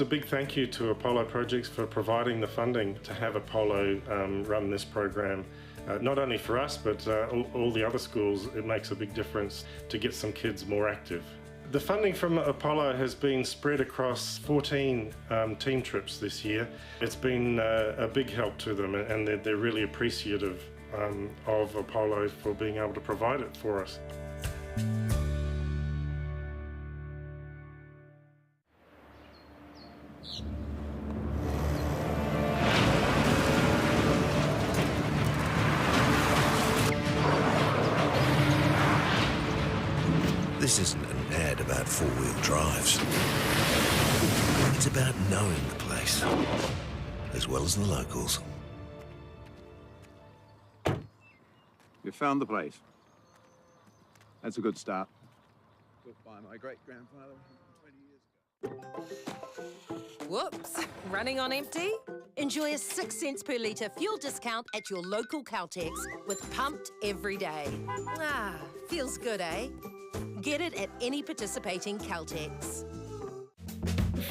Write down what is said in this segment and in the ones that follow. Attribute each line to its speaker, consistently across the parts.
Speaker 1: Just a big thank you to Apollo Projects for providing the funding to have Apollo run this program. Not only for us, but all the other schools. It makes a big difference to get some kids more active. The funding from Apollo has been spread across 14 team trips this year. It's been a big help to them, and they're really appreciative of Apollo for being able to provide it for us.
Speaker 2: This isn't an ad about four-wheel drives. It's about knowing the place, as well as the locals.
Speaker 3: You found the place. That's a good start. Built by my great-grandfather 20 years ago.
Speaker 4: Whoops, running on empty? Enjoy a 6 cents per litre fuel discount at your local Caltex with Pumped every day. Ah, feels good, eh? Get it at any participating Caltex.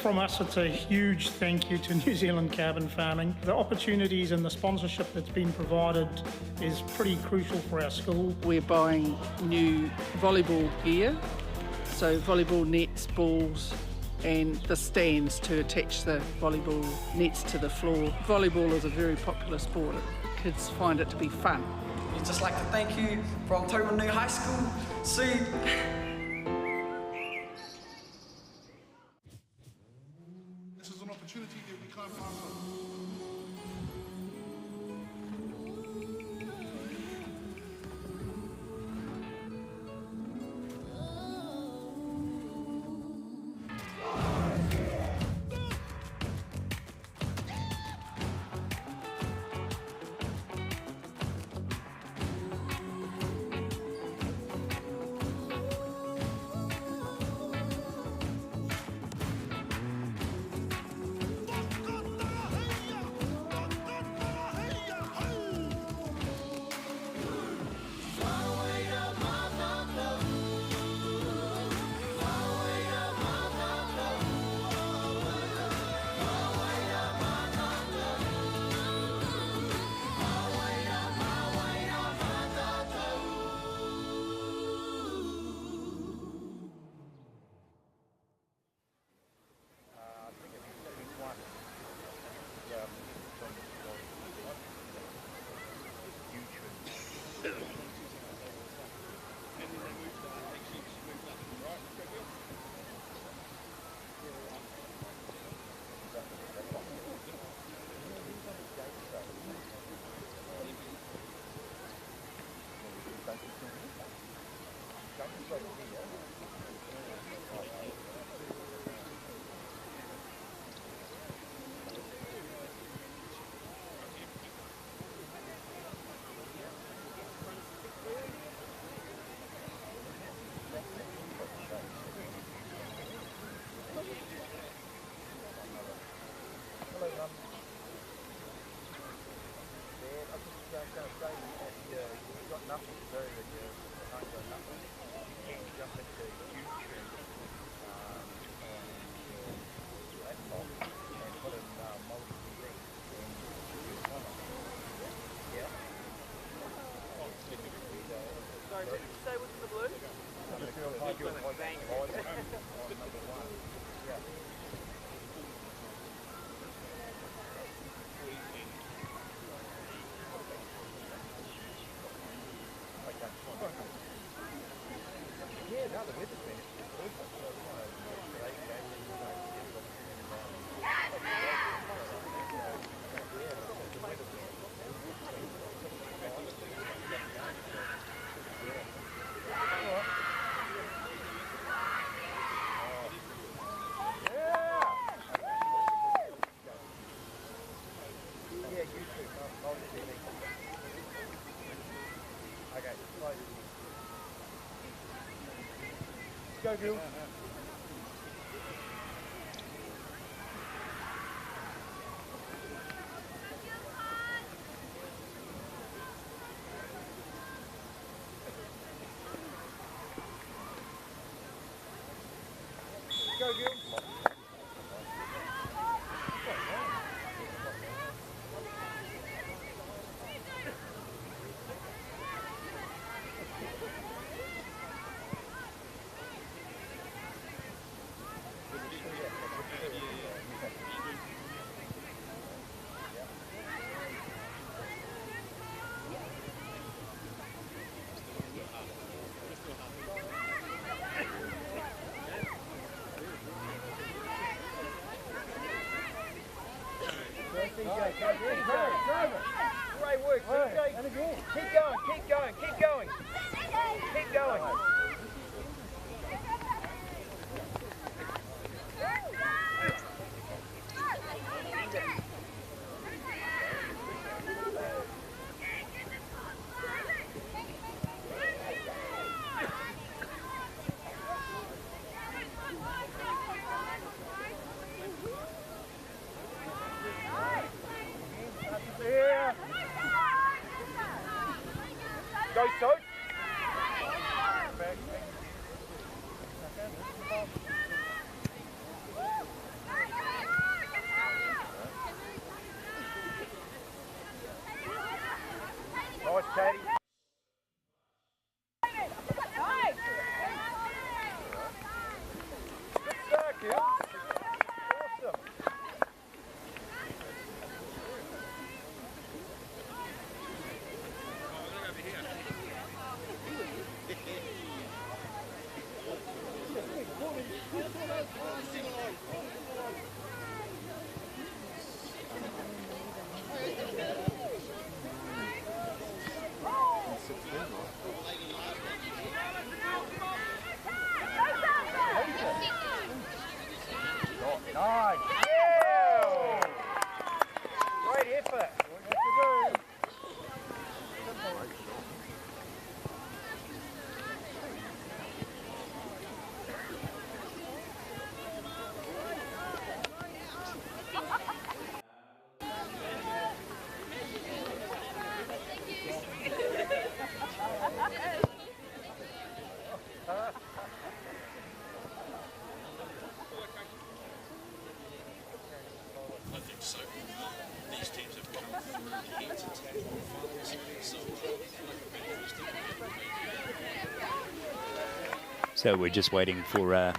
Speaker 5: From us, it's a huge thank you to New Zealand Carbon Farming. The opportunities and the sponsorship that's been provided is pretty crucial for our school.
Speaker 6: We're buying new volleyball gear, so volleyball nets, balls, and the stands to attach the volleyball nets to the floor. Volleyball is a very popular sport. Kids find it to be fun.
Speaker 7: We'd just like to thank you from Taupo New High School. See.
Speaker 8: This is an opportunity that we can't pass on.
Speaker 9: Go, Gil. Go, Gil. Great work, keep going, keep going, keep going. Keep going. Go, Soap. Nice, Katie. Good start, Gil. Awesome. Nice. Yeah. Great effort.
Speaker 10: So we're just waiting for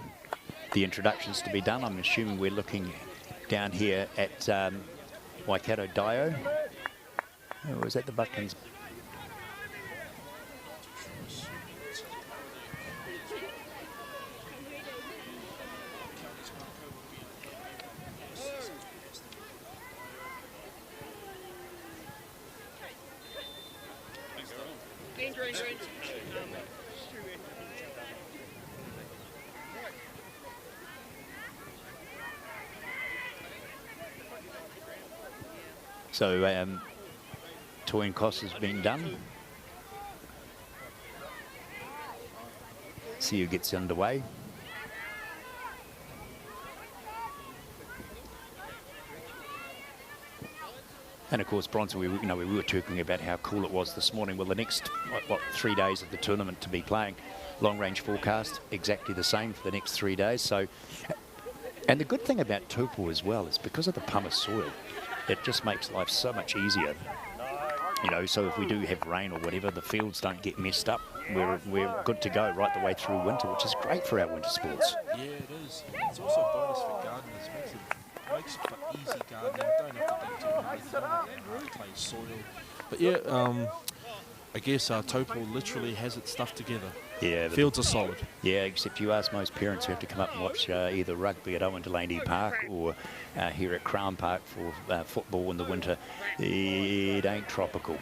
Speaker 10: the introductions to be done. I'm assuming we're looking down here at Waikato Dio. Oh, was that the Butlins? So Toy Cost has been done. See who gets underway. And of course, Bronson, we were talking about how cool it was this morning. Well, the next, what 3 days of the tournament to be playing, long range forecast, exactly the same for the next 3 days. So, and the good thing about Taupo as well is because of the pumice soil, it just makes life so much easier. You know, so if we do have rain or whatever, the fields don't get messed up. We're good to go right the way through winter, which is great for our winter sports.
Speaker 11: Yeah, it is. It's also a bonus for gardeners. Makes it easy gardening. Don't have to dig too hard. You don't have to clay soil. But yeah, I guess Taupo literally has its stuff together. Yeah, fields are solid.
Speaker 10: Yeah, except you ask most parents who have to come up and watch either rugby at Owen Delaney Park or here at Crown Park for football in the winter. It ain't tropical.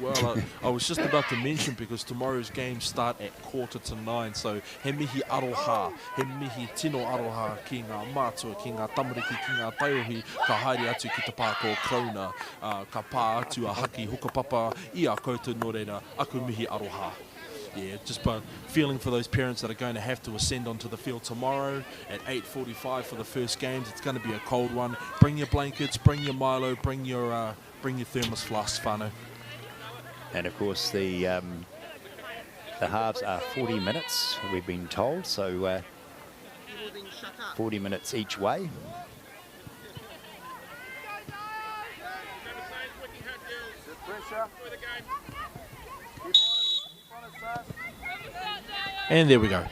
Speaker 11: Well, I was just about to mention, because tomorrow's games start at 8:45, so he mihi aroha, he mihi tino aroha ki ngā mātua, ki ngā tamariki, ki ngā tairohi, ka haere atu ki te pāko Krauna, ka pā atu a haki hukapapa i a koutou nō reira, aku mihi aroha. Yeah, just feeling for those parents that are going to have to ascend onto the field tomorrow at 8:45 for the first games. It's going to be a cold one. Bring your blankets, bring your Milo, bring your thermos flasks, whānau.
Speaker 10: And of course the halves are 40 minutes, we've been told, so 40 minutes each way.
Speaker 11: And there we go.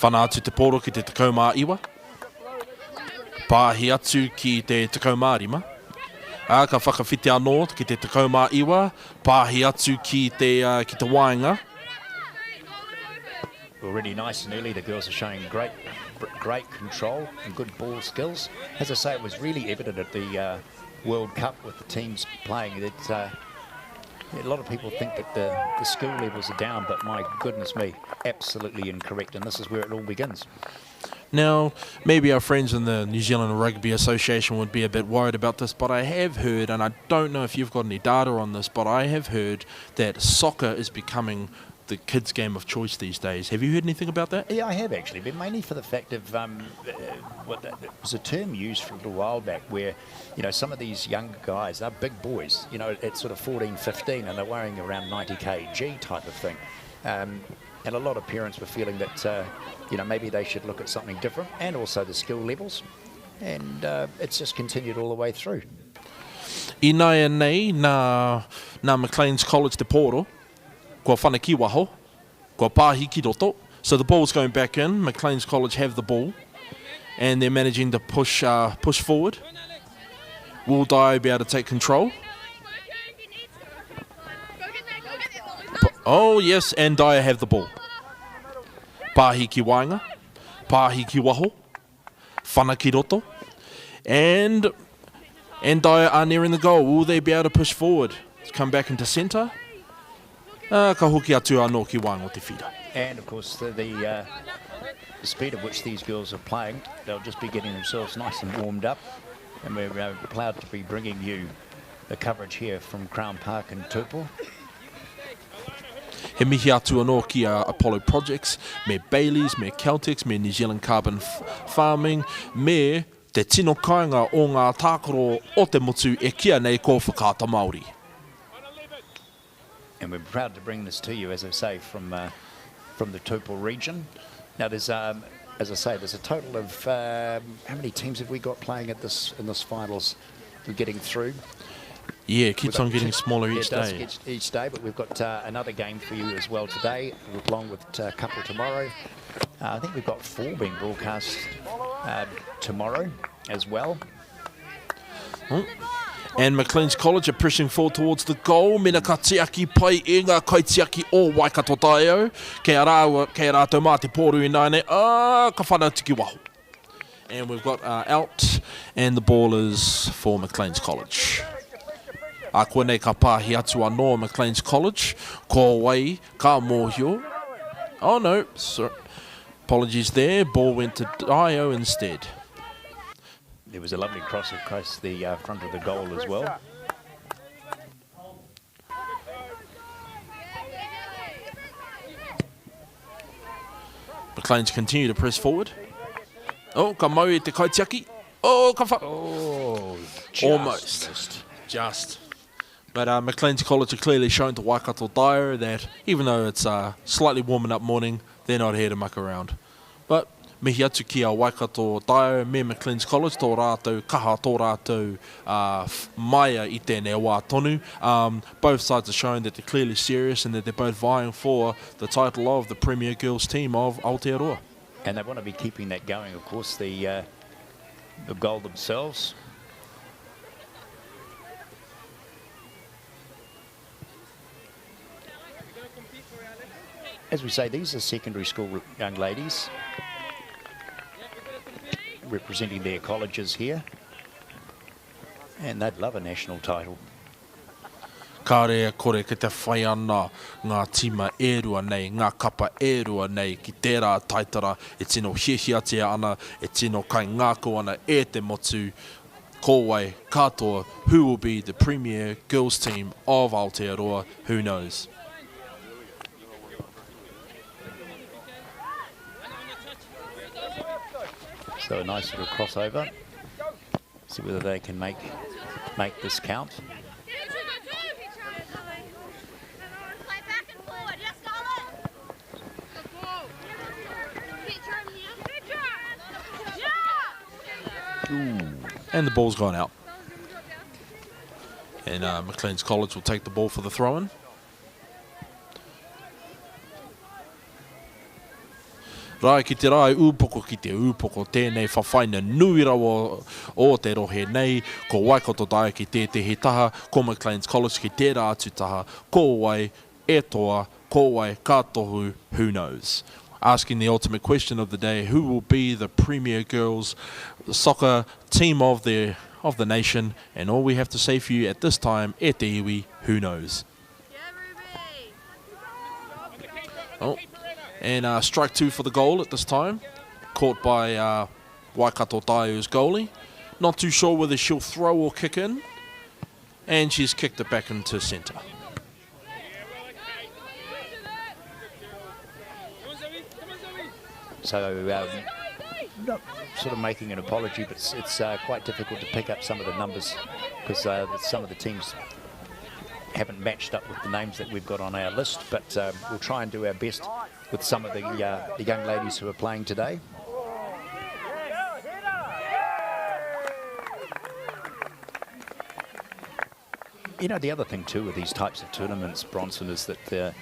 Speaker 11: Whana atu te poro ki te takaumā iwa. Pāhi atu ki te takaumā rima. Ka whakawhiti anō ki te takaumā iwa. Pāhi atu ki te wainga.
Speaker 10: Already nice and early, the girls are showing great great control and good ball skills. As I say, it was really evident at the World Cup with the teams playing that a lot of people think that the skill levels are down, but my goodness me, absolutely incorrect, and this is where it all begins.
Speaker 11: Now, maybe our friends in the New Zealand Rugby Association would be a bit worried about this, but I have heard, and I don't know if you've got any data on this, but I have heard that soccer is becoming the kids' game of choice these days. Have you heard anything about that?
Speaker 10: Yeah, I have actually, but mainly for the fact of it was a term used for a little while back where, you know, some of these younger guys, they're big boys, you know, at sort of 14, 15, and they're weighing around 90 kg type of thing. And a lot of parents were feeling that, you know, maybe they should look at something different, and also the skill levels. And it's just continued all the way through.
Speaker 11: I naia nei, nā Maclean's College te Poro, kua whanaki waho, kua pāhi ki roto. So the ball's going back in. Maclean's College have the ball, and they're managing to push forward. Will Dyer be able to take control? Oh yes, and Dyer have the ball. Pāhi ki wainga, pāhi ki waho, whanaki roto, and Dyer are nearing the goal. Will they be able to push forward? Come back into centre. Ka hoki atu anō ki wainga o te whira.
Speaker 10: And of course the speed at which these girls are playing, they'll just be getting themselves nice and warmed up, and we're proud to be bringing you the coverage here from Crown Park in Taupo.
Speaker 11: He mihi atu anō ki Apollo Projects, me Bailey's, me Celtics, me New Zealand Carbon Farming, me te tino kāinga o ngā tākaro o te motu e kia nei ko whakaata Māori.
Speaker 10: And we're proud to bring this to you, as I say, from the Taupo region. Now there's, as I say, there's a total of, how many teams have we got playing at in this finals? We're getting through.
Speaker 11: Yeah, it keeps on getting smaller each day.
Speaker 10: It does each day, but we've got another game for you as well today, along with a couple tomorrow. I think we've got 4 being broadcast tomorrow as well.
Speaker 11: And Maclean's College are pushing forward towards the goal. Mena ka tiaki pai e ngā kaitiaki o Waikato Taio. Kei rātou mā te pōru i nāne. Ka whanau tiki waho. And we've got out, and the ball is for Maclean's College. A koe nei ka pāhi atu anō Maclean's College. Ko wai, ka mōhio. Oh no, sorry. Apologies there. Ball went to Dio instead.
Speaker 10: There was a lovely cross across the front of the goal as well.
Speaker 11: Maclean's continue to press forward. Oh, ka mau e te kaitiaki. Oh, ka wha...
Speaker 10: Oh,
Speaker 11: almost. Just. But Maclean's College are clearly shown to Waikato Dyer that even though it's a slightly warming up morning, they're not here to muck around. But mihi atu ki a Waikato Dyer me Maclean's College, tō rātou kaha, tō rātou maia i tēnei wā tonu. Both sides are showing that they're clearly serious and that they're both vying for the title of the Premier Girls team of Aotearoa.
Speaker 10: And they want to be keeping that going, of course, the goal themselves. As we say, these are secondary school young ladies representing their colleges here, and they'd love a national title.
Speaker 11: Ka rea kore ki te whai ana ngā tima e rua nei, ngā kapa e rua nei, ki tērā taitara, e tino hiahiatia ana, e tino kai ngāko ana e te motu. Kōwai, katoa, who will be the Premier Girls team of Aotearoa, who knows?
Speaker 10: So a nice little crossover. See whether they can make this count.
Speaker 11: Ooh. And the ball's gone out. And Maclean's College will take the ball for the throw-in. Rai ki te rai ūpoko ki te ūpoko, tēnei whawhaina nui rawa o te rohe nei, ko Waikato Dyer ki tētehi taha, ko Maclean's College ki tērā atu taha, ko wai, e toa, ko wai, ka tohu, who knows. asking the ultimate question of the day: who will be the premier girls soccer team of the nation? And all we have to say for you at this time, e te iwi, who knows? Oh, and strike two for the goal at this time, caught by Waikato Taio's goalie. Not too sure whether she'll throw or kick in, and she's kicked it back into centre.
Speaker 10: So, not sort of making an apology, but it's quite difficult to pick up some of the numbers because some of the teams haven't matched up with the names that we've got on our list, but we'll try and do our best with some of the young ladies who are playing today. You know, the other thing too with these types of tournaments, Bronson, is that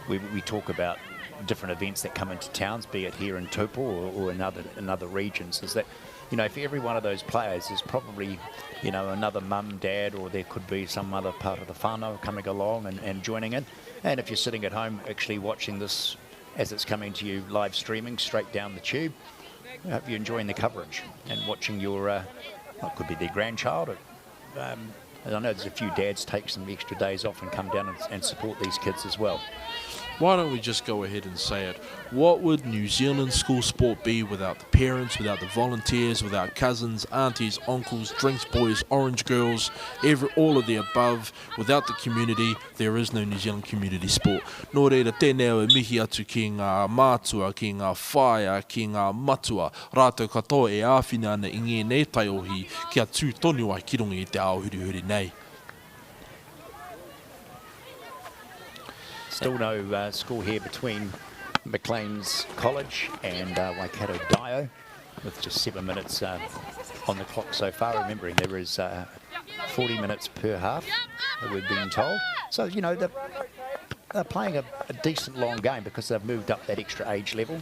Speaker 10: we talk about different events that come into towns, be it here in Taupo or in other regions, is that, you know, for every one of those players is probably, you know, another mum, dad, or there could be some other part of the whānau coming along and joining in. And if you're sitting at home actually watching this as it's coming to you live streaming straight down the tube, I hope you're enjoying the coverage and watching your, well, it could be their grandchild. I know there's a few dads take some extra days off and come down and support these kids as well.
Speaker 11: Why don't we just go ahead and say it? What would New Zealand school sport be without the parents, without the volunteers, without cousins, aunties, uncles, drinks boys, orange girls, all of the above? Without the community, there is no New Zealand community sport. Nō reira, tēnei e mihi atu ki ngā mātua, ki ngā whaia, ki ngā matua. Rātou katoa e āwhina ana i ngē nei taiohi kia tū tonu ai ki runga i te ao huri nei.
Speaker 10: Still no score here between Maclean's College and Waikato Dio, with just 7 minutes on the clock so far. Remembering there is 40 minutes per half that we've been told. So, you know, they're playing a decent long game because they've moved up that extra age level.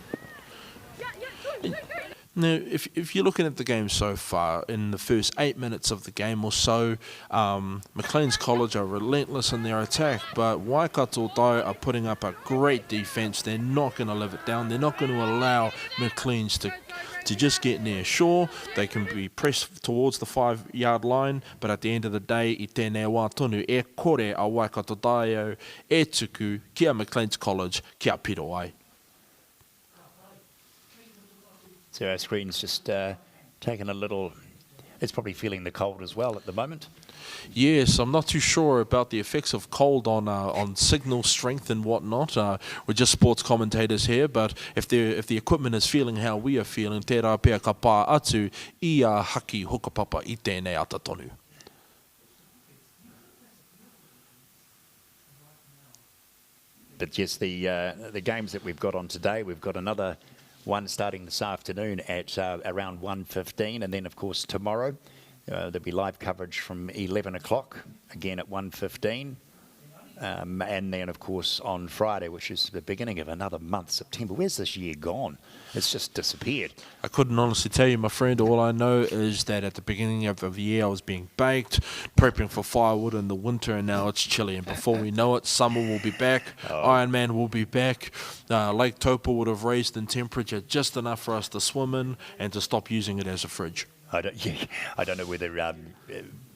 Speaker 11: Now, if you're looking at the game so far, in the first 8 minutes of the game or so, Maclean's College are relentless in their attack, but Waikato Dio are putting up a great defence. They're not going to live it down. They're not going to allow Maclean's to just get near shore. They can be pressed towards the 5-yard line, but at the end of the day, i tēnei wā tonu, e kore a Waikato Dio, e tuku kia Maclean's College, kia piro ai.
Speaker 10: So our screen's just taken a little, it's probably feeling the cold as well at the moment.
Speaker 11: Yes, I'm not too sure about the effects of cold on signal strength and whatnot. We're just sports commentators here, but if the equipment is feeling how we are feeling, tērā pēr ka pā atu i a haki hokapapa i tēnei ata tonu.
Speaker 10: But yes, the games that we've got on today, we've got another one starting this afternoon at around 1:15, and then of course tomorrow there'll be live coverage from 11 o'clock again at 1:15, and then of course on Friday, which is the beginning of another month, September. Where's this year gone? It's just disappeared.
Speaker 11: I couldn't honestly tell you, my friend. All I know is that at the beginning of the year I was being baked, prepping for firewood in the winter, and now it's chilly, and before we know it, summer will be back, Ironman will be back, Lake Taupo would have raised in temperature just enough for us to swim in and to stop using it as a fridge.
Speaker 10: I don't know whether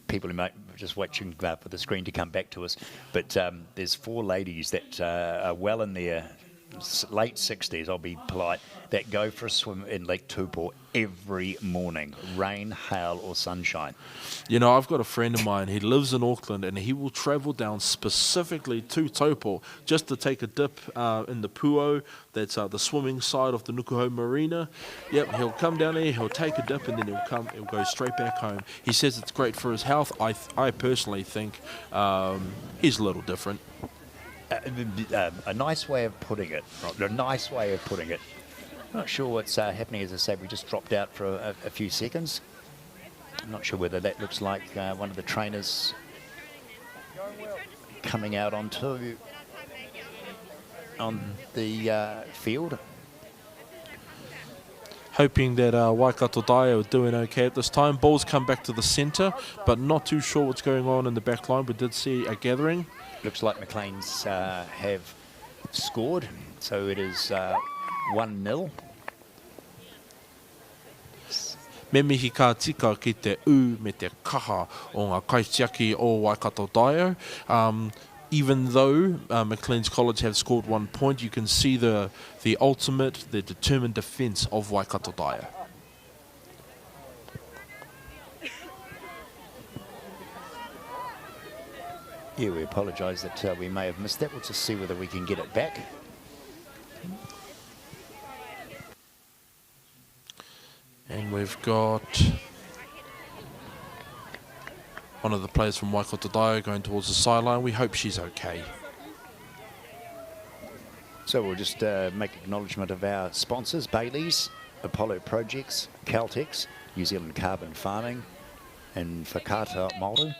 Speaker 10: people who might just watching for the screen to come back to us, but there's 4 ladies that are well in their late 60s, I'll be polite, that go for a swim in Lake Taupo every morning, rain, hail or sunshine.
Speaker 11: You know, I've got a friend of mine, he lives in Auckland, and he will travel down specifically to Taupo just to take a dip in the puo, that's the swimming side of the Nukuhau Marina. Yep, he'll come down there, he'll take a dip, and then he'll go straight back home. He says it's great for his health. I personally think he's a little different.
Speaker 10: A nice way of putting it. A nice way of putting it. Not sure what's happening. As I say, we just dropped out for a few seconds. I'm not sure whether that looks like one of the trainers coming out on the field.
Speaker 11: Hoping that Waikato Dio are doing okay at this time. Ball's come back to the centre, but not too sure what's going on in the back line. We did see a gathering.
Speaker 10: Looks like Maclean's have scored, so it is 1-0.
Speaker 11: Me mihi ka tika ki te me te kaha o ngā kaitiaki o Waikato Dio. Even though Maclean's College have scored 1 point, you can see the ultimate, the determined defence of Waikato Dio.
Speaker 10: Yeah, we apologise that we may have missed that. We'll just see whether we can get it back.
Speaker 11: And we've got one of the players from Waikato Dio going towards the sideline. We hope she's okay.
Speaker 10: So we'll just make acknowledgement of our sponsors, Bailey's, Apollo Projects, Caltex, New Zealand Carbon Farming, and Whakata Māori.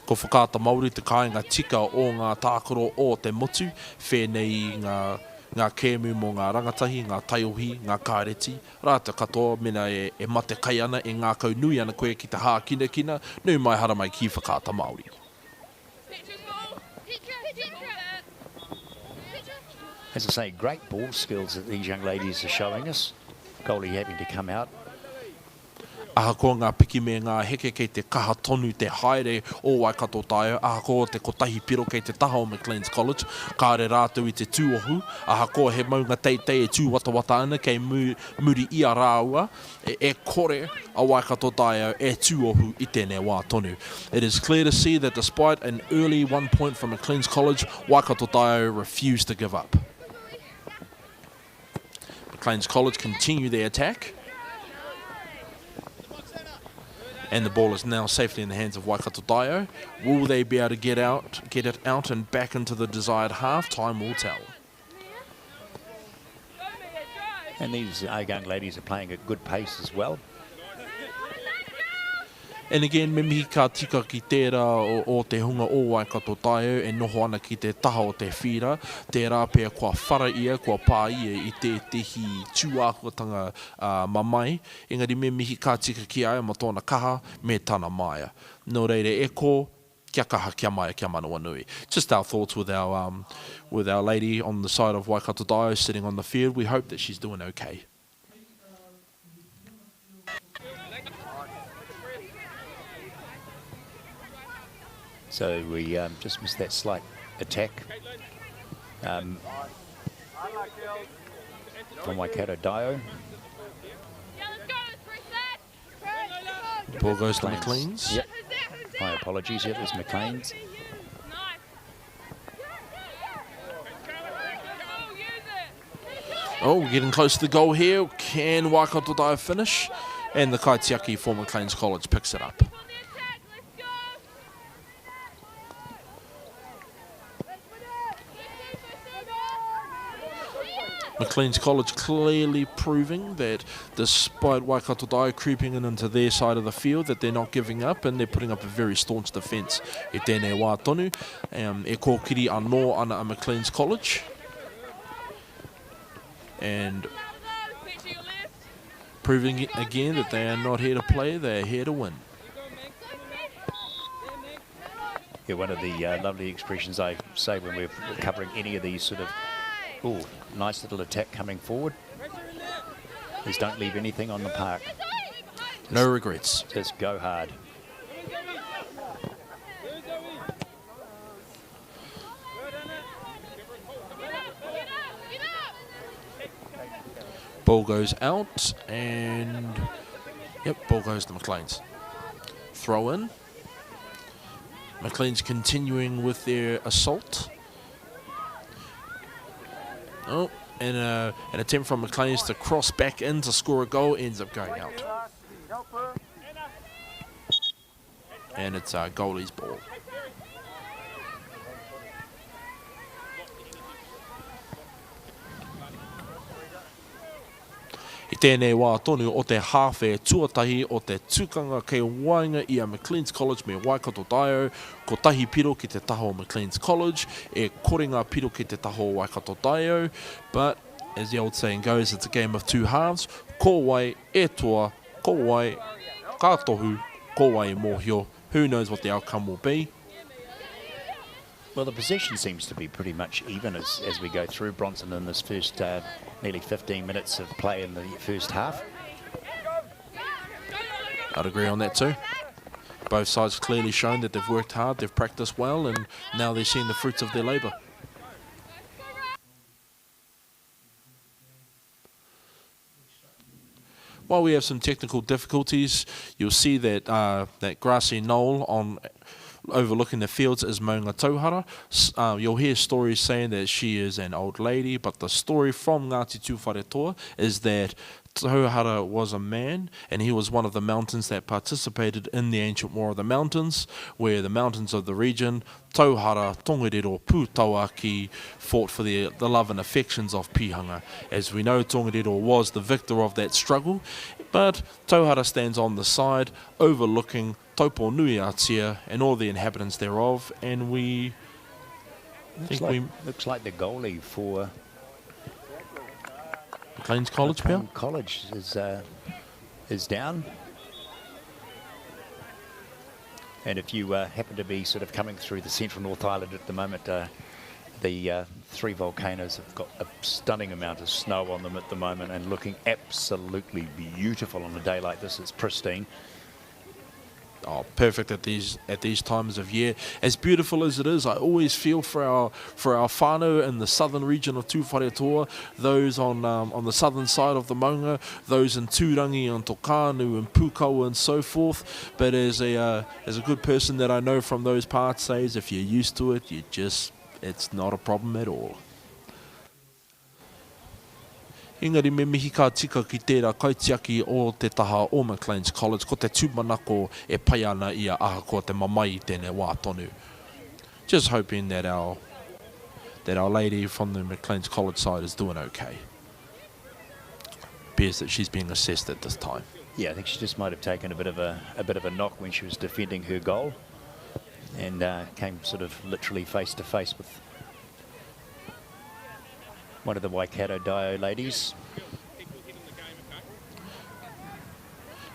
Speaker 11: Ko whakata Māori te kāinga tika o ngā tākoro o te motu, whenei ngā kēmu mo ngā rangatahi, ngā taiohi, ngā kāreti. Rāta katoa, mena e mate kai ana e ngā kau nui ana koe ki te hā kina kina, nui mai hara mai ki whakata Māori.
Speaker 10: As I say, great ball skills that these young ladies are showing us. Goalie having to come out.
Speaker 11: Ahakoa ngā piki me ngā heke kei te kaha tonu te haere o Waikato Dio. Ahakoa te kotahi piro kei te taha o Maclean's College. Kāre rātou i te tūohu. Ahakoa he maunga teitei e tūwatawata ana kei muri ia rāua. E kore a Waikato Dio e tūohu i tēnei wā tonu. It is clear to see that despite an early 1 point from Maclean's College, Waikato Dio refused to give up. Maclean's College continue their attack. And the ball is now safely in the hands of Waikato Dio. Will they be able to get it out and back into the desired half? Time will tell.
Speaker 10: And these young ladies are playing at good pace as well.
Speaker 11: And again, me mihi ka tika ki tērā o te hunga o Waikato Dio e noho ana ki te taha o te whira. Tērā pia kua whara ia, kua pā ia i te tehi tūākuatanga mamai. Engari me mihi ka tika ki ai ma tōna kaha me tāna maia. Nō reire e ko, kia kaha kia maia kia manawa nui. Just our thoughts with our lady on the side of Waikato Dio sitting on the field. We hope that she's doing okay.
Speaker 10: So we just missed that slight attack from Waikato Dio.
Speaker 11: Ball goes to Maclean's.
Speaker 10: Yep. My apologies. It was Maclean's.
Speaker 11: Oh, we're getting close to the goal here. Can Waikato Dio finish? And the kaitiaki for Maclean's College picks it up. Maclean's College clearly proving that despite Waikato Dio creeping in into their side of the field, that they're not giving up and they're putting up a very staunch defence. E tēnei wā tonu, e kōkiri anō ana a Maclean's College. And proving it again that they are not here to play, they are here to win.
Speaker 10: Yeah, one of the lovely expressions I say when we're covering any of these sort of nice little attack coming forward is don't leave anything on the park.
Speaker 11: No regrets.
Speaker 10: Just go hard.
Speaker 11: Ball goes out and ball goes to Maclean's. Throw in. Maclean's continuing with their assault. Oh, and an attempt from Maclean's to cross back in to score a goal ends up going out. And it's goalie's ball. I tēnei wā tonu o te hawhe tuatahi o te tukanga kei wainga i a Maclean's College me Waikato Dio, ko tahi piro ki te taho o Maclean's College, e korenga piro ki te taho o Waikato Dio, but as the old saying goes, it's a game of two halves. Ko wai e toa, ko wai ka tohu, ko wai e mōhio. Who knows what the outcome will be?
Speaker 10: Well, the possession seems to be pretty much even as we go through Bronson in this first nearly 15 minutes of play in the first half.
Speaker 11: I'd agree on that too. Both sides clearly shown that they've worked hard, they've practiced well, and now they're seeing the fruits of their labour. While we have some technical difficulties, you'll see that that grassy knoll on overlooking the fields is Maunga Tauhara. You'll hear stories saying that she is an old lady, but the story from Ngāti Tūwharetoa is that Tauhara was a man, and he was one of the mountains that participated in the ancient War of the Mountains, where the mountains of the region, Tauhara, Tongariro, Pūtauaki, fought for the love and affections of Pihanga. As we know, Tongariro was the victor of that struggle, but Tauhara stands on the side, overlooking Taupo Nui Atia and all the inhabitants thereof, and we
Speaker 10: looks like the goalie for
Speaker 11: McLean's College,
Speaker 10: McLean College is down. And if you happen to be sort of coming through the central North Island at the moment, the three volcanoes have got a stunning amount of snow on them at the moment and looking absolutely beautiful on a day like this. It's pristine.
Speaker 11: Oh, perfect at these times of year. As beautiful as it is, I always feel for our whānau in the southern region of Tūwharetoa, those on the southern side of the Maunga, those in Tūrangi and Tokanu and Pūkawa and so forth. But as a good person that I know from those parts says, if you're used to it, it's not a problem at all. Engari me mihi ka tika ki tērā kaitiaki o te taha o McLean's College, ko te tūmanako e pai ana ia aha ko te mamai tēnei wā tonu. Just hoping that our lady from the McLean's College side is doing okay. Appears that she's being assessed at this time.
Speaker 10: Yeah, I think she just might have taken a bit of a knock when she was defending her goal, and came sort of literally face to face with one of the Waikato Dio ladies.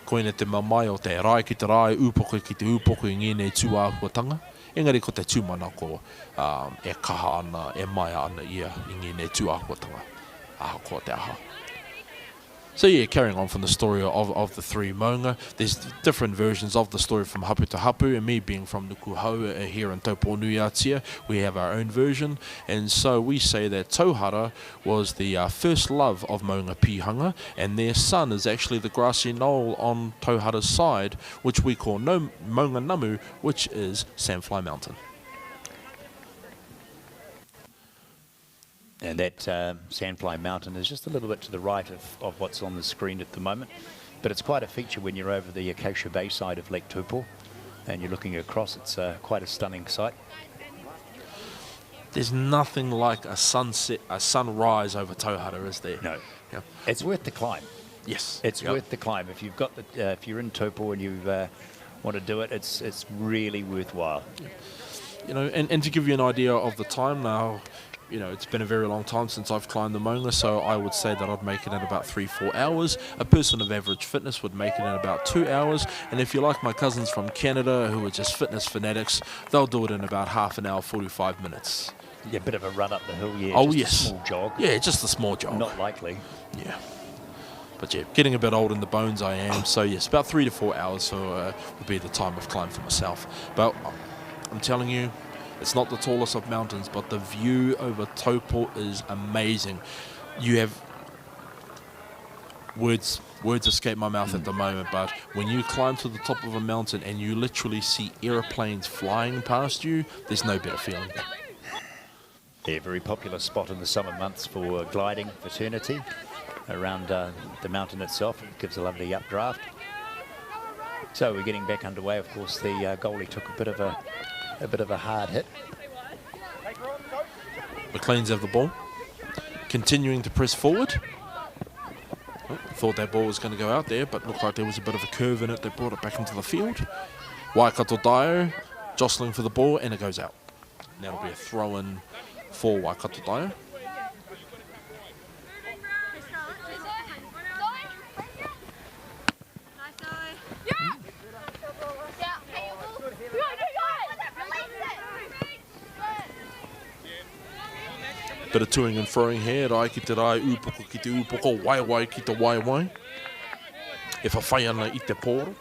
Speaker 11: Koina te mamai o te rai ki te rai, upoko ki te upoko I ngēnei tūākuatanga. Engari ko te tūmanako e kaha ana, e mai ana ia I ngēnei tūākuatanga. Aha ko te aha. So yeah, carrying on from the story of the three Maunga, there's different versions of the story from hapu to hapu, and me being from Nukuhau here in Taupo Nui Atia, we have our own version, and so we say that Tauhara was the first love of Maunga Pihanga, and their son is actually the grassy knoll on Tauhara's side, which we call Maunga Namu, which is Sandfly Mountain.
Speaker 10: And that Sandfly Mountain is just a little bit to the right of what's on the screen at the moment. But it's quite a feature when you're over the Acacia Bay side of Lake Taupo and you're looking across. It's quite a stunning sight.
Speaker 11: There's nothing like a sunset, a sunrise over Tauhara, is there?
Speaker 10: No.
Speaker 11: Yeah.
Speaker 10: It's worth the climb.
Speaker 11: Yes.
Speaker 10: It's worth the climb. If you've got if you're in Taupo and you want to do it, it's really worthwhile.
Speaker 11: You know, and to give you an idea of the time now, you know, it's been a very long time since I've climbed the Maunga, so I would say that I'd make it in about 3-4 hours. A person of average fitness would make it in about 2 hours, and if you're like my cousins from Canada who are just fitness fanatics, they'll do it in about half an hour, 45 minutes.
Speaker 10: Yeah, a bit of a run up the hill, yeah.
Speaker 11: Oh,
Speaker 10: just
Speaker 11: yes.
Speaker 10: a small jog.
Speaker 11: Yeah, just a small jog.
Speaker 10: Not likely.
Speaker 11: Yeah. But yeah, getting a bit old in the bones I am, so yes, about 3 to 4 hours would be the time of climb for myself. But I'm telling you, it's not the tallest of mountains, but the view over Taupo is amazing. You have words escape my mouth at the moment, but when you climb to the top of a mountain and you literally see airplanes flying past you, there's no better feeling.
Speaker 10: Yeah, very popular spot in the summer months for gliding fraternity around the mountain itself. It gives a lovely updraft. So we're getting back underway. Of course, the goalie took a bit of a hard hit.
Speaker 11: McLean's have the ball, continuing to press forward. Oh, thought that ball was going to go out there, but looked like there was a bit of a curve in it. They brought it back into the field. Waikato Dio jostling for the ball, and it goes out. And that'll be a throw-in for Waikato Dio. Bit of toing and throwing here, rai ki te rai, upoko ki te upoko, wai ki te wai. E whawhai ana i te pōro.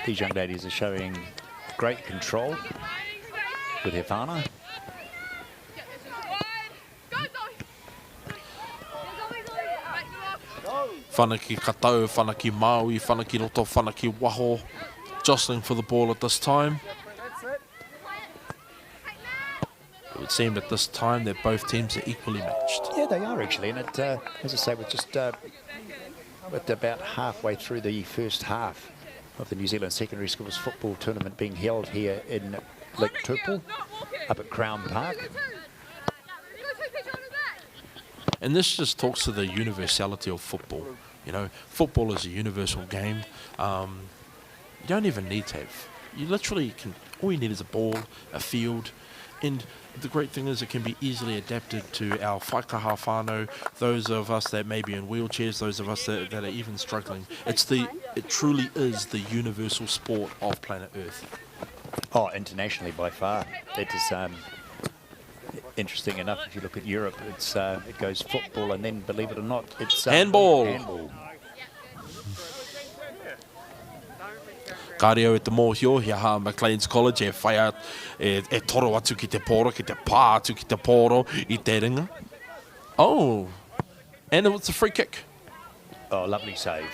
Speaker 10: These young ladies are showing great control with their whānau.
Speaker 11: Whanaki katau, whanaki maui, whanaki roto, whanaki waho. Jostling for the ball at this time. It would seem at this time that both teams are equally matched.
Speaker 10: Yeah, they are actually, and it, as I say, we're just with about halfway through the first half of the New Zealand Secondary Schools football tournament being held here in Lake Taupo, up at Crown Park.
Speaker 11: And this just talks to the universality of football. You know, football is a universal game. You don't even need to have. You literally can. All you need is a ball, a field, and the great thing is it can be easily adapted to our whaikaha whānau, those of us that may be in wheelchairs, those of us that are even struggling. It truly is the universal sport of planet Earth.
Speaker 10: Oh, internationally by far. It is interesting enough. If you look at Europe, it goes football, and then, believe it or not, it's
Speaker 11: handball. Ka reo e te mōhio, hia ha Maclean's College, e whai out, e toro atu ki te pōro, ki te pā atu ki te pōro, i te ringa. Oh, and it's a free kick.
Speaker 10: Oh, lovely save.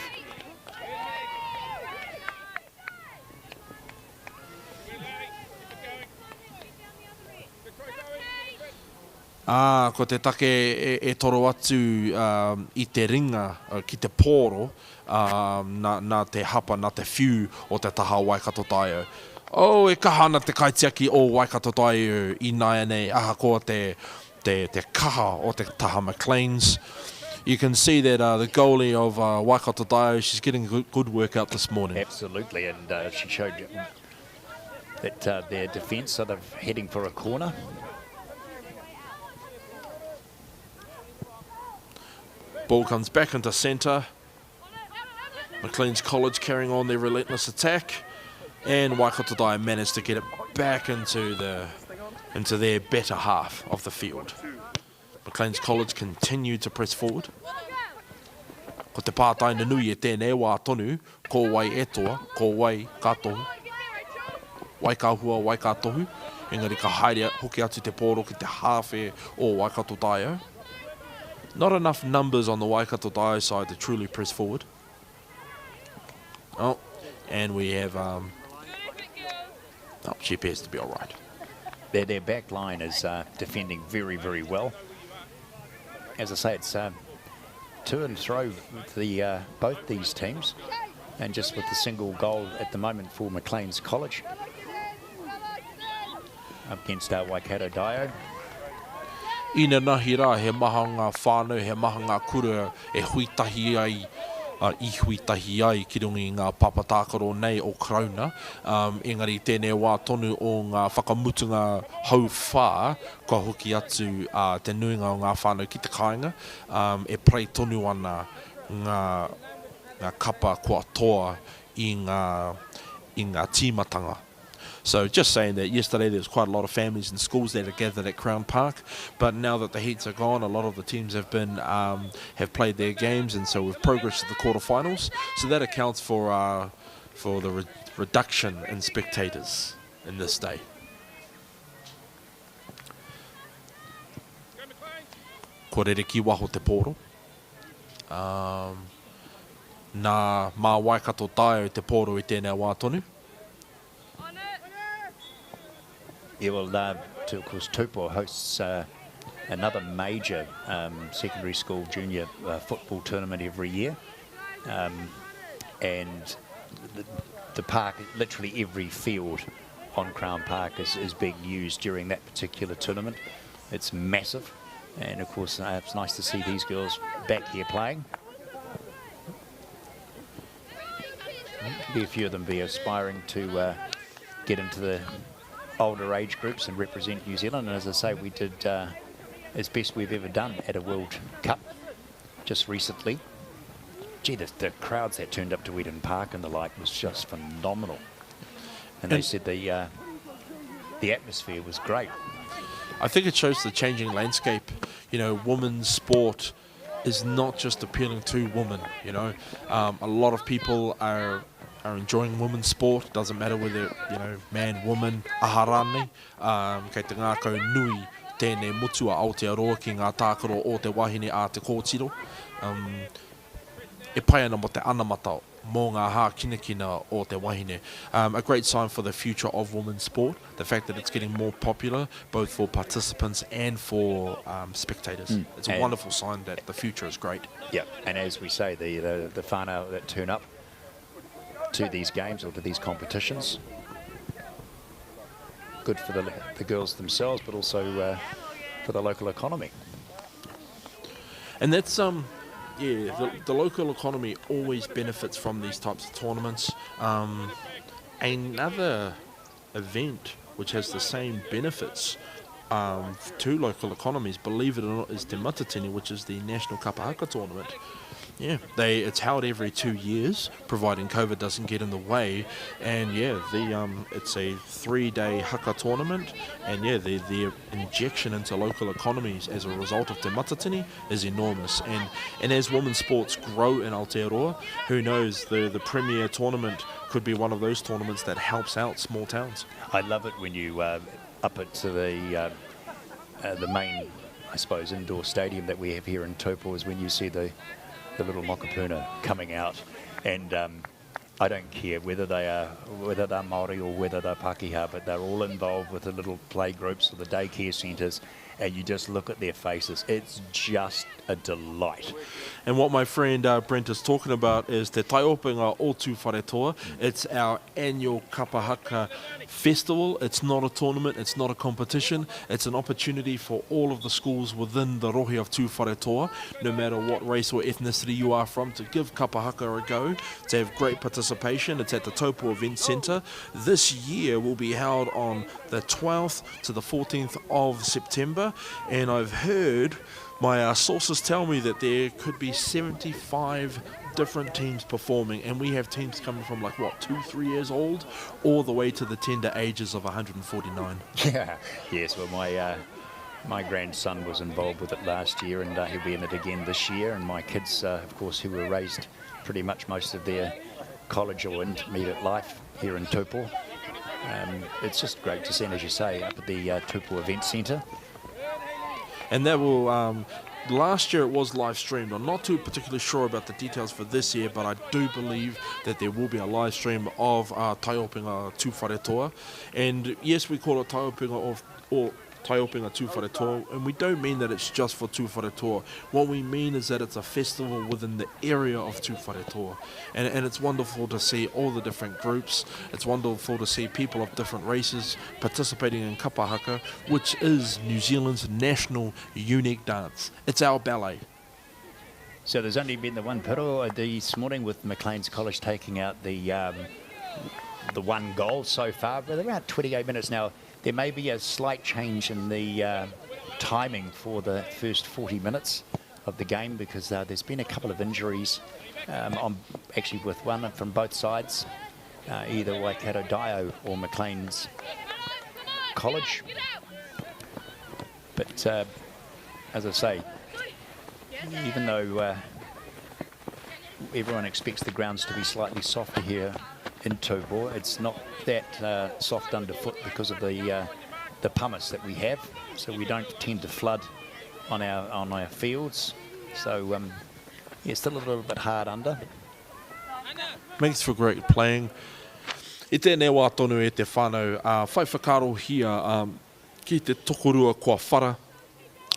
Speaker 11: Ko te take e toro atu i te ringa ki te pōro, nā te hapa, nā te whiu o te taha Waikato Taio. Oh, e kaha ana te kaitiaki o Waikato Taio i nāia nei, aha ko te kaha o te taha Maclean's. You can see that the goalie of Waikato Taio, she's getting a good workout this morning.
Speaker 10: Absolutely, and she showed that their defence sort of heading for a corner.
Speaker 11: Ball comes back into centre. Maclean's College carrying on their relentless attack, and Waikato Taio managed to get it back into their better half of the field. Maclean's College continued to press forward. Ko te pātaina nui e tēnei wā tonu, ko wai e toa, ko wai ka tohu. Wai ka hua, wai ka tohu. Engari ka haere hoki atu te pōro ki te hawhe o Waikato Taio. Not enough numbers on the Waikato Taio side to truly press forward. Oh, and we have, she appears to be all right.
Speaker 10: Their back line is defending very, very well. As I say, it's to and fro with both these teams, and just with the single goal at the moment for Maclean's College up against Waikato Taio.
Speaker 11: Ina nahi rā, he maha ngā whānau, he maha ngā kura e huitahi ai, i huitahi ai ki rungi ngā papatākaro nei o Krauna. Engari tēnei wā tonu o ngā whakamutunga hau whā, kua hoki atu te nuinga o ngā whānau ki te kāinga, e prei tonu ana ngā kapa kua toa i ngā tīmatanga. So just saying that yesterday there was quite a lot of families and schools that are gathered at Crown Park, but now that the heats are gone, a lot of the teams have been have played their games, and so we've progressed to the quarterfinals. So that accounts for the reduction in spectators in this day. Ko rere ki waho te pōro. Nā mā Waikato Taio te pōro i tēnei wā tonu.
Speaker 10: Yeah, well, of course, Taupo hosts another major secondary school junior football tournament every year. And the park, literally every field on Crown Park is being used during that particular tournament. It's massive. And, of course, it's nice to see these girls back here playing. Maybe a few of them be aspiring to get into the older age groups and represent New Zealand. And as I say, we did as best we've ever done at a World Cup just recently. Gee, the crowds that turned up to Eden Park and the like was just phenomenal. And they said the atmosphere was great.
Speaker 11: I think it shows the changing landscape. You know, women's sport is not just appealing to women, you know. A lot of people are enjoying women's sport. Doesn't matter whether, you know, man, woman, aharane. Kei te ngākau nui tēnei mutua Aotearoa ki ngā tākaro o te wahine a te kōtiro. E pai ana mo te anamata mō ngā hā kinakina o te wahine. A great sign for the future of women's sport, the fact that it's getting more popular, both for participants and for spectators. It's a wonderful sign that the future is great.
Speaker 10: Yeah, and as we say, the whānau that turn up to these games or to these competitions, good for the girls themselves, but also for the local economy.
Speaker 11: And that's yeah, the local economy always benefits from these types of tournaments. Another event which has the same benefits to local economies, believe it or not, is Te Matatini, which is the National Kapahaka tournament. Yeah, it's held every 2 years, providing COVID doesn't get in the way. And yeah, it's a 3-day haka tournament. And yeah, the injection into local economies as a result of Te Matatini is enormous. And as women's sports grow in Aotearoa, who knows, the premier tournament could be one of those tournaments that helps out small towns.
Speaker 10: I love it when you up it to the main, I suppose, indoor stadium that we have here in Taupo, is when you see the little mokopuna coming out, and I don't care whether they're Māori or whether they're Pākehā, but they're all involved with the little play groups or the daycare centres, and you just look at their faces. It's just a delight.
Speaker 11: And what my friend Brent is talking about is Te Taiopenga o Tū Wharetoa. It's our annual Kapahaka festival. It's not a tournament, it's not a competition. It's an opportunity for all of the schools within the rohe of Tū Wharetoa, no matter what race or ethnicity you are from, to give Kapahaka a go, to have great participation. It's at the Taupo Event Centre. This year will be held on the 12th to the 14th of September, and I've heard, my sources tell me, that there could be 75 different teams performing, and we have teams coming from like, what, 2-3 years old, all the way to the tender ages of 149.
Speaker 10: Yeah, yes, well, my grandson was involved with it last year, and he'll be in it again this year, and my kids, of course, who were raised pretty much most of their college or intermediate life here in Taupo. It's just great to see, and as you say, up at the Taupo Event Centre.
Speaker 11: And that will, last year it was live streamed. I'm not too particularly sure about the details for this year, but I do believe that there will be a live stream of Taiopenga Tū Wharetoa. And yes, we call it Taiopenga or Taiopenga Tū Wharetoa, and we don't mean that it's just for Tū Wharetoa. What we mean is that it's a festival within the area of Tū Wharetoa. And it's wonderful to see all the different groups. It's wonderful to see people of different races participating in kapahaka, which is New Zealand's national unique dance. It's our ballet.
Speaker 10: So there's only been the one piro this morning, with Maclean's College taking out the one goal so far, but around 28 minutes now. There may be a slight change in the timing for the first 40 minutes of the game, because there's been a couple of injuries, actually with one from both sides, either Waikato Dio or Maclean's College. But as I say, even though everyone expects the grounds to be slightly softer here in Taupo, it's not that soft underfoot because of the pumice that we have, so we don't tend to flood on our fields. So yeah, still a little bit hard under.
Speaker 11: Makes for great playing. I tēnei wā tonu e te whānau, whai whakaro hia ki te tokorua kua whara.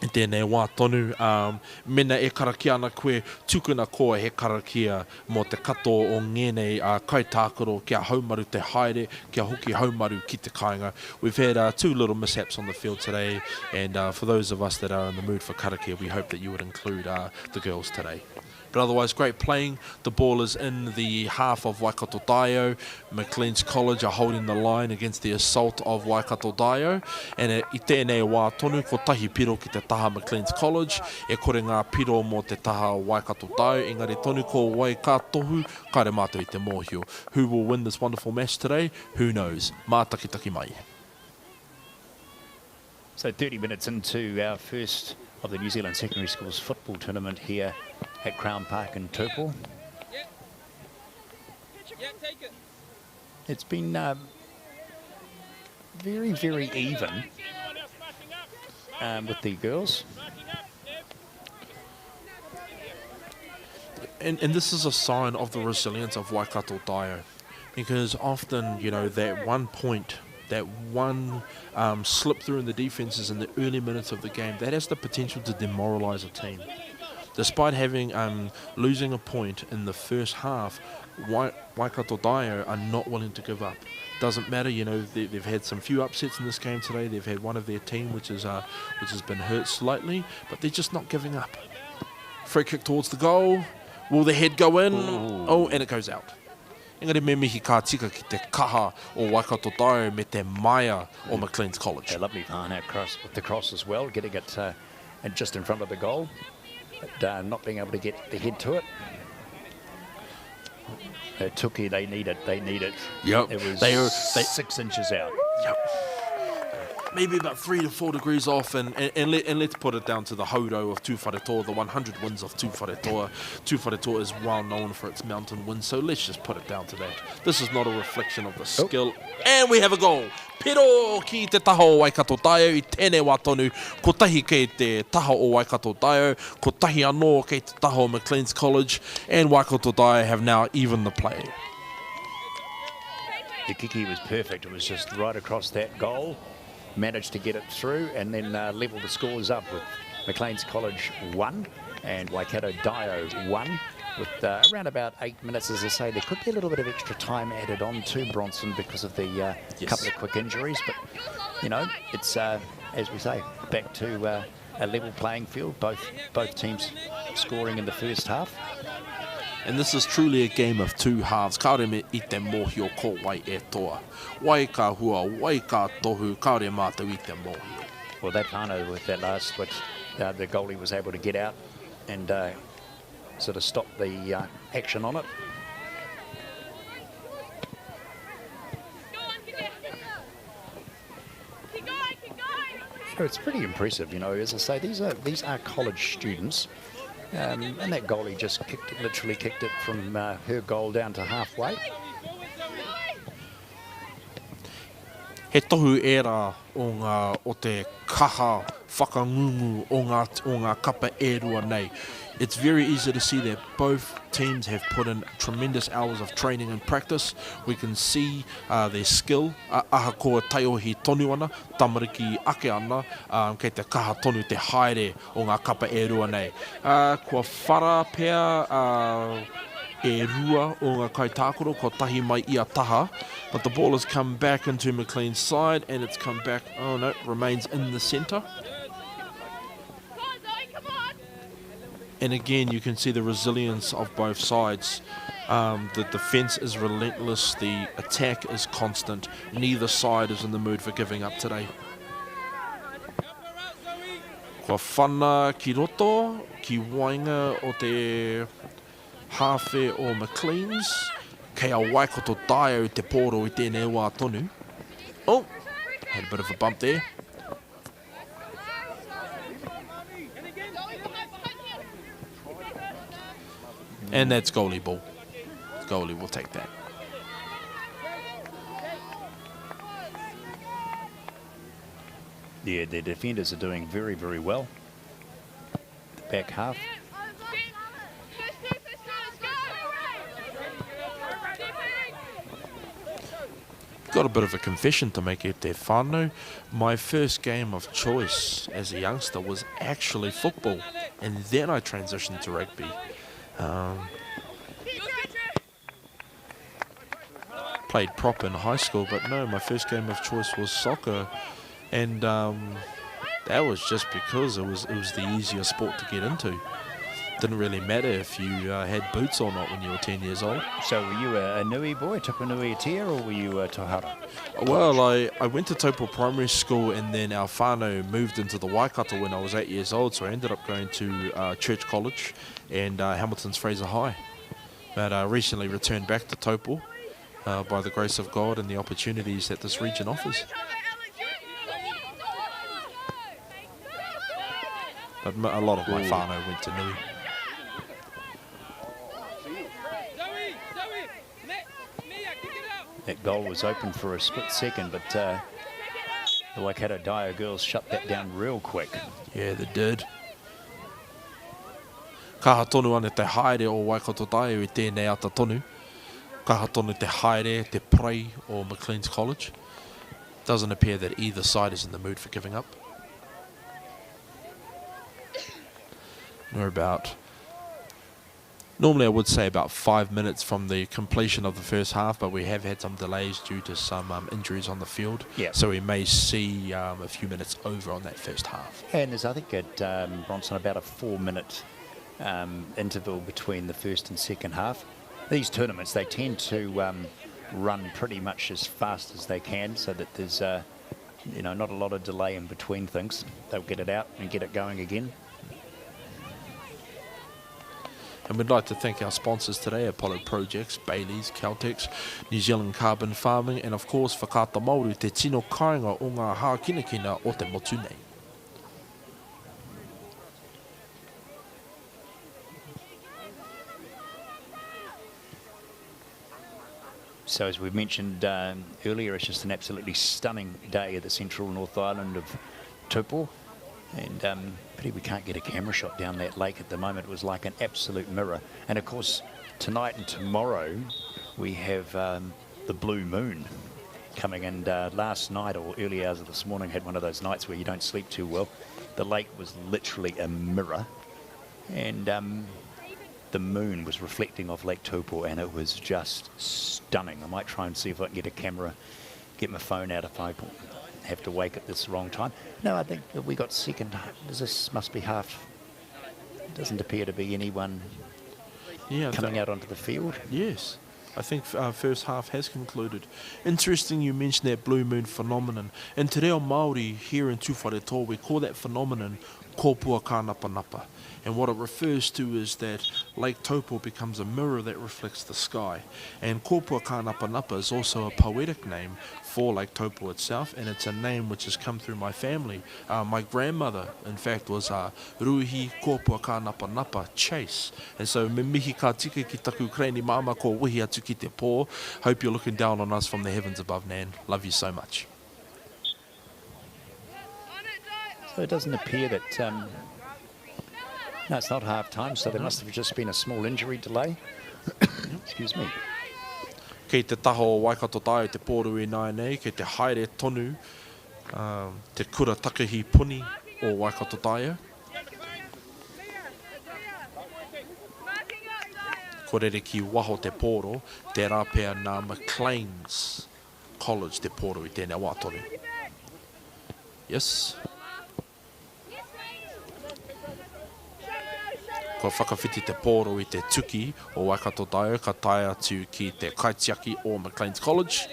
Speaker 11: I tēnei wā tonu, mena e karakia ana koe, tukuna koa he karakia mō te kato o ngēnei kaitākaro, kia haumaru te haere, kia hoki haumaru ki te kāinga. We've had 2 little mishaps on the field today, and for those of us that are in the mood for karakia, we hope that you would include the girls today. But otherwise, great playing. The ball is in the half of Waikato Taio. Maclean's College are holding the line against the assault of Waikato Taio. And I tēnei wā tonu, ko tahi piro ki te taha Maclean's College. E kore ngā piro mō te taha Waikato Taio. Engari tonu ko wai ka tohu, kaere mātou i te mōhio. Who will win this wonderful match today? Who knows? Mā taki mai.
Speaker 10: So 30 minutes into our first of the New Zealand Secondary Schools football tournament here at Crown Park in Taupo. It's been very, very even with the girls.
Speaker 11: And this is a sign of the resilience of Waikato Taio, because often, you know, that one point, that one slip through in the defences in the early minutes of the game, that has the potential to demoralise a team. Despite having losing a point in the first half, Waikato Taio are not willing to give up. Doesn't matter, you know, they've had some few upsets in this game today. They've had one of their team which has been hurt slightly, but they're just not giving up. Free kick towards the goal. Will the head go in? Ooh. Oh, and it goes out. Engari me mihi ka tika ki te kaha o Waikato Taio me te maia o Maclean's College.
Speaker 10: A lovely Varna cross with the cross as well, getting it just in front of the goal, but not being able to get the head to it. Tuki, they need it.
Speaker 11: Yep.
Speaker 10: It was 6 inches out.
Speaker 11: Yep. Maybe about 3 to 4 degrees off, and let's put it down to the Hodo of Tūwharetoa, the 100 wins of Tūwharetoa. Tūwharetoa is well known for its mountain wins, so let's just put it down to that. This is not a reflection of the skill. And we have a goal. Pero ki te taha o Waikato Taio, I tēnei wā tonu, ko tahi kei te taha o Waikato Taio, ko tahi anō kei te taha o Maclean's College, and Waikato Taio have now evened the play.
Speaker 10: The kiki was perfect. It was just right across that goal. Managed to get it through and then level the scores up with Maclean's College 1 and Waikato Taio 1 with around about 8 minutes. As I say, there could be a little bit of extra time added on to Bronson because of the couple of quick injuries, but you know, it's as we say, back to a level playing field, both teams scoring in the first half.
Speaker 11: And this is truly a game of two halves. Kaore me I te mōhio ko wai e toa. Wai ka hua, wai ka tohu, kaore mātou I te mōhio.
Speaker 10: Well, that whānau with that last switch, the goalie was able to get out and sort of stop the action on it. So it's pretty impressive, you know. As I say, these are college students. And that goalie just literally kicked it from her goal down to halfway.
Speaker 11: He tohu era o te kaha whakangungu o ngā kapa e rua nei. It's very easy to see that both teams have put in tremendous hours of training and practice. We can see their skill. Aha koa taiohi tonu ana, tamariki ake ana, kei te kaha tonu te haere o ngā kapa e rua nei. Kua whara pea e rua o ngā kaitākoro, ko tahi mai ia taha, but the ball has come back into Maclean's side and it's come back, oh no, remains in the centre. And again, you can see the resilience of both sides. The defence is relentless, the attack is constant. Neither side is in the mood for giving up today. Kua whana ki roto, ki wainga o te hawhe o Maclean's. Kei a Waikato Taio te pōro I tēnei wā tonu. Oh, had a bit of a bump there. And that's goalie ball. Goalie will take that.
Speaker 10: Yeah, the defenders are doing very, very well. The back half.
Speaker 11: Got a bit of a confession to make at te whānau. My first game of choice as a youngster was actually football, and then I transitioned to rugby. Played prop in high school, but no, my first game of choice was soccer, and that was just because it was the easier sport to get into. didn't really matter if you had boots or not when you were 10 years old.
Speaker 10: So were you a nui boy, Tupu Nui Atia, or were you a Tohara?
Speaker 11: Well, I went to Taupo Primary School, and then our whānau moved into the Waikato when I was 8 years old, so I ended up going to Church College and Hamilton's Fraser High. But I recently returned back to Taupo by the grace of God and the opportunities that this region offers. But a lot of my whānau went to Nui.
Speaker 10: That goal was open for a split second, but the Waikato Dio girls shut that down real quick.
Speaker 11: Yeah, they did. Kaha tonu ane te haere o Waikato Dio I tēnei ata tonu. Kaha tonu te haere, te prei o Maclean's College. Doesn't appear that either side is in the mood for giving up. We're about, normally I would say about 5 minutes from the completion of the first half, but we have had some delays due to some injuries on the field.
Speaker 10: Yeah.
Speaker 11: So we may see a few minutes over on that first half.
Speaker 10: And there's, I think, at Bronson, about a 4-minute interval between the first and second half. These tournaments, they tend to run pretty much as fast as they can, so that there's, you know, not a lot of delay in between things. They'll get it out and get it going again.
Speaker 11: And we'd like to thank our sponsors today, Apollo Projects, Bailey's, Caltex, New Zealand Carbon Farming, and of course, Whakata Māori, te tino kāinga o ngā hākinakina o te motu nei.
Speaker 10: So as we mentioned earlier, it's just an absolutely stunning day at the central North Island of Taupo. And pity we can't get a camera shot down that lake at the moment. It was like an absolute mirror. And of course, tonight and tomorrow, we have the blue moon coming. And last night or early hours of this morning had one of those nights where you don't sleep too well. The lake was literally a mirror. And the moon was reflecting off Lake Taupo, and it was just stunning. I might try and see if I can get a camera, get my phone out if I have to wake at this wrong time. No, I think that we got second. This must be half. Doesn't appear to be anyone coming out onto the field.
Speaker 11: Yes, I think first half has concluded. Interesting you mentioned that blue moon phenomenon. In Te Reo Māori here in Tūwhareto, we call that phenomenon kōpua ka napa napa. And what it refers to is that Lake Taupo becomes a mirror that reflects the sky. And kōpua ka napa napa is also a poetic name for Lake Taupo itself, and it's a name which has come through my family. My grandmother, in fact, was Ruhi kōpua ka napa napa Chase. And so, me mihi ka tika ki taku kreni mama ko wihi atu ki te pō. Hope you're looking down on us from the heavens above, Nan. Love you so much.
Speaker 10: So it doesn't appear that... no, it's not half time, so there must have just been a small injury delay. Excuse me.
Speaker 11: Kei te taho o Waikato Dio te pōru e nai nei, kei te haere tonu, te kura takahi puni o Waikato Dio. Korere ki waho te pōro, te rāpea nā Maclean's College te pōru I tēnei wā tonu. Yes. Ko whakawhiti te pōro I te tuki o Waikato Dio, ka tae atu ki te kaitiaki o Maclean's College.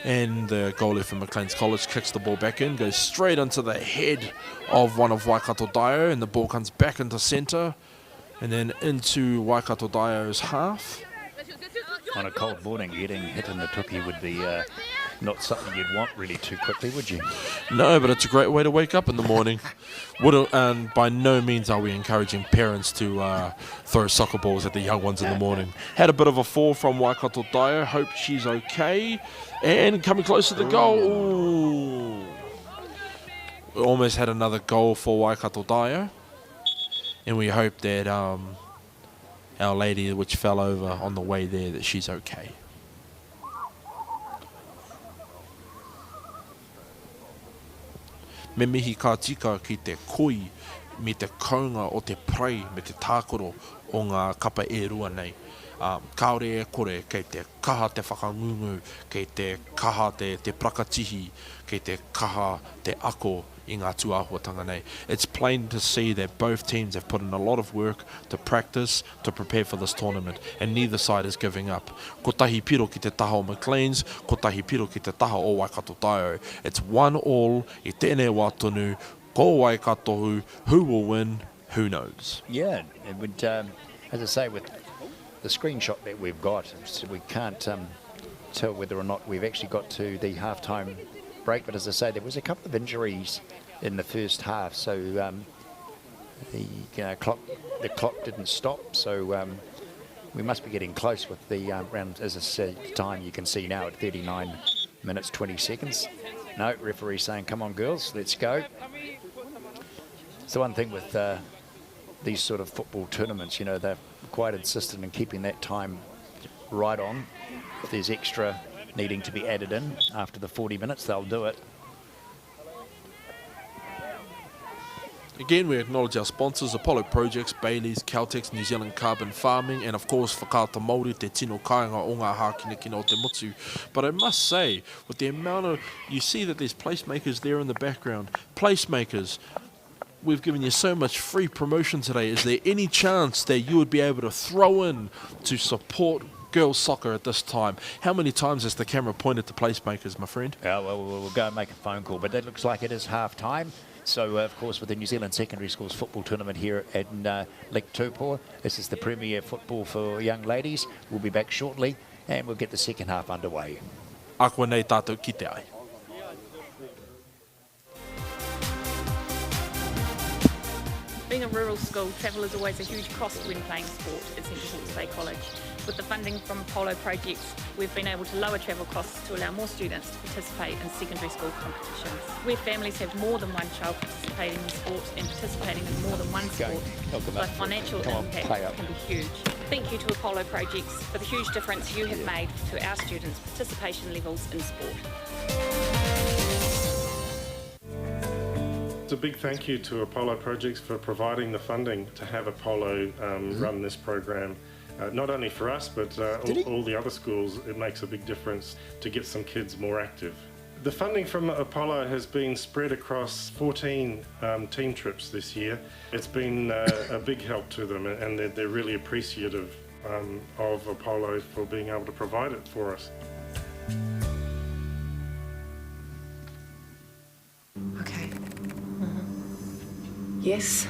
Speaker 11: And the goalie for Maclean's College kicks the ball back in, goes straight into the head of one of Waikato Dio, and the ball comes back into centre, and then into Waikato Dio's half.
Speaker 10: On a cold morning, getting hit in the tuki would be not something you'd want really too quickly, would you?
Speaker 11: No, but it's a great way to wake up in the morning. And by no means are we encouraging parents to throw soccer balls at the young ones in the morning. Had a bit of a fall from Waikato Dio. Hope she's okay. And coming close to the goal. Ooh. We almost had another goal for Waikato Dio. And we hope that our lady which fell over on the way there, that she's okay. Me mihi ka tika ki te koi me te kaunga o te prei me te tākoro o ngā kapa e rua nei. Kaore e kore kei te kaha te whakangungu, kei te kaha te prakatihi, kei te kaha te ako i ngā tuahuatanga nei. It's plain to see that both teams have put in a lot of work to practice, to prepare for this tournament, and neither side is giving up. Ko tahi piro ki te taha o McLean's, ko tahi piro ki te taha o Waikato Taio. It's 1-1 i tēnei wā tonu, ko Waikato who will win, who knows?
Speaker 10: Yeah, it would, as I say, with the screenshot that we've got, so we can't tell whether or not we've actually got to the halftime break, but as I say, there was a couple of injuries in the first half, so the clock didn't stop, so we must be getting close with the round. As I said, time you can see now at 39 minutes 20 seconds. No, referee saying, come on girls, let's go. It's the one thing with these sort of football tournaments, you know, they're quite insistent in keeping that time right on. If there's extra needing to be added in after the 40 minutes, they'll do it.
Speaker 11: Again, we acknowledge our sponsors, Apollo Projects, Bailey's, Caltex, New Zealand Carbon Farming, and of course, Whakaata Māori, te tino kāinga o ngā hākiniki o te motu. But I must say, with the amount of, you see that there's placemakers there in the background. Placemakers, we've given you so much free promotion today. Is there any chance that you would be able to throw in to support girls soccer at this time? How many times has the camera pointed to placemakers, my friend?
Speaker 10: Yeah, well, we'll go and make a phone call, but it looks like it is half time. So, of course, with the New Zealand Secondary Schools football tournament here at Lake Taupo, this is the premier football for young ladies. We'll be back shortly, and we'll get the second half underway.
Speaker 11: Akua nei tātou ki te ai.
Speaker 12: Being a rural school, travel is always a huge cost when playing sport at Central Hawke's Bay College. With the funding from Apollo Projects, we've been able to lower travel costs to allow more students to participate in secondary school competitions. Where families have more than one child participating in sport and participating in more than one sport, the financial impact can be huge. Thank you to Apollo Projects for the huge difference you have made to our students' participation levels in sport.
Speaker 1: It's a big thank you to Apollo Projects for providing the funding to have Apollo run this program. Not only for us, but all the other schools. It makes a big difference to get some kids more active. The funding from Apollo has been spread across 14 team trips this year. It's been a big help to them, and they're really appreciative of Apollo for being able to provide it for us.
Speaker 13: Okay. Yes.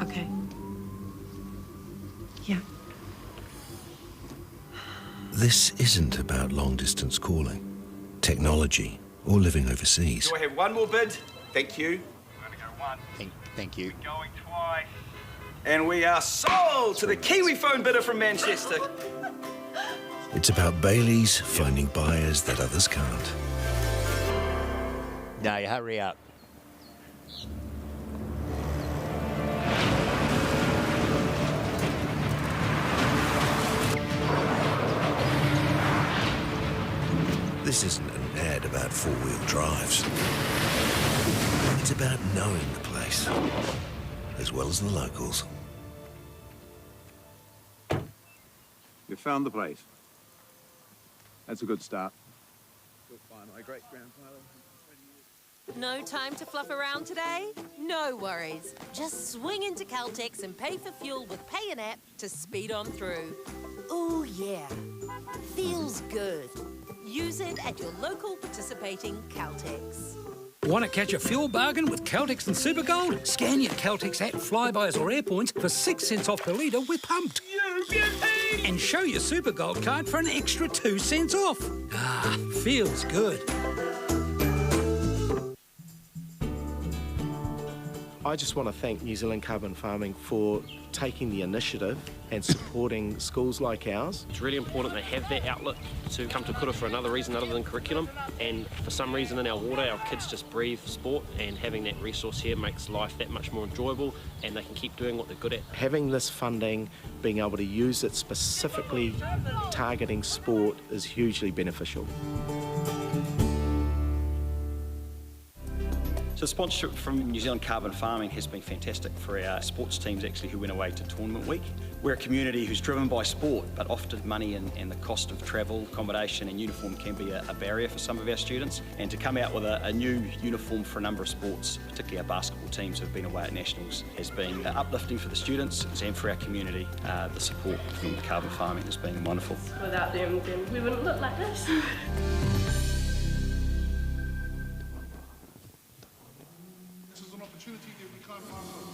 Speaker 13: Okay. Yeah.
Speaker 2: This isn't about long-distance calling, technology, or living overseas.
Speaker 14: Do I have one more bid? Thank you.
Speaker 10: We're going to go one. Thank you.
Speaker 14: We're going twice. And we are sold to the Kiwi phone bidder from Manchester.
Speaker 2: It's about Bailey's finding buyers that others can't.
Speaker 10: No, you hurry up.
Speaker 2: This isn't an ad about four-wheel drives. It's about knowing the place, as well as the locals.
Speaker 3: You found the place. That's a good start. Built by my great-grandfather.
Speaker 4: No time to fluff around today? No worries. Just swing into Caltex and pay for fuel with Pay an App to speed on through. Ooh, yeah. Feels good. Use it at your local participating Caltex.
Speaker 15: Want to catch a fuel bargain with Caltex and Supergold? Scan your Caltex app, Flybuys or Airpoints for 6 cents off per litre with Pumped. And show your Supergold card for an extra 2 cents off. Ah, feels good.
Speaker 16: I just want to thank New Zealand Carbon Farming for taking the initiative and supporting schools like ours.
Speaker 17: It's really important they have that outlet to come to kura for another reason other than curriculum, and for some reason in our water our kids just breathe sport, and having that resource here makes life that much more enjoyable and they can keep doing what they're good at.
Speaker 16: Having this funding, being able to use it specifically targeting sport is hugely beneficial.
Speaker 18: So sponsorship from New Zealand Carbon Farming has been fantastic for our sports teams actually who went away to tournament week.
Speaker 14: We're a community who's driven by sport, but often money and the cost of travel, accommodation and uniform can be a barrier for some of our students. And to come out with a new uniform for a number of sports, particularly our basketball teams who have been away at nationals, has been uplifting for the students and for our community. The support from Carbon Farming has been wonderful.
Speaker 18: Without them, then we wouldn't look like this.
Speaker 8: This is an opportunity that we can't pass up.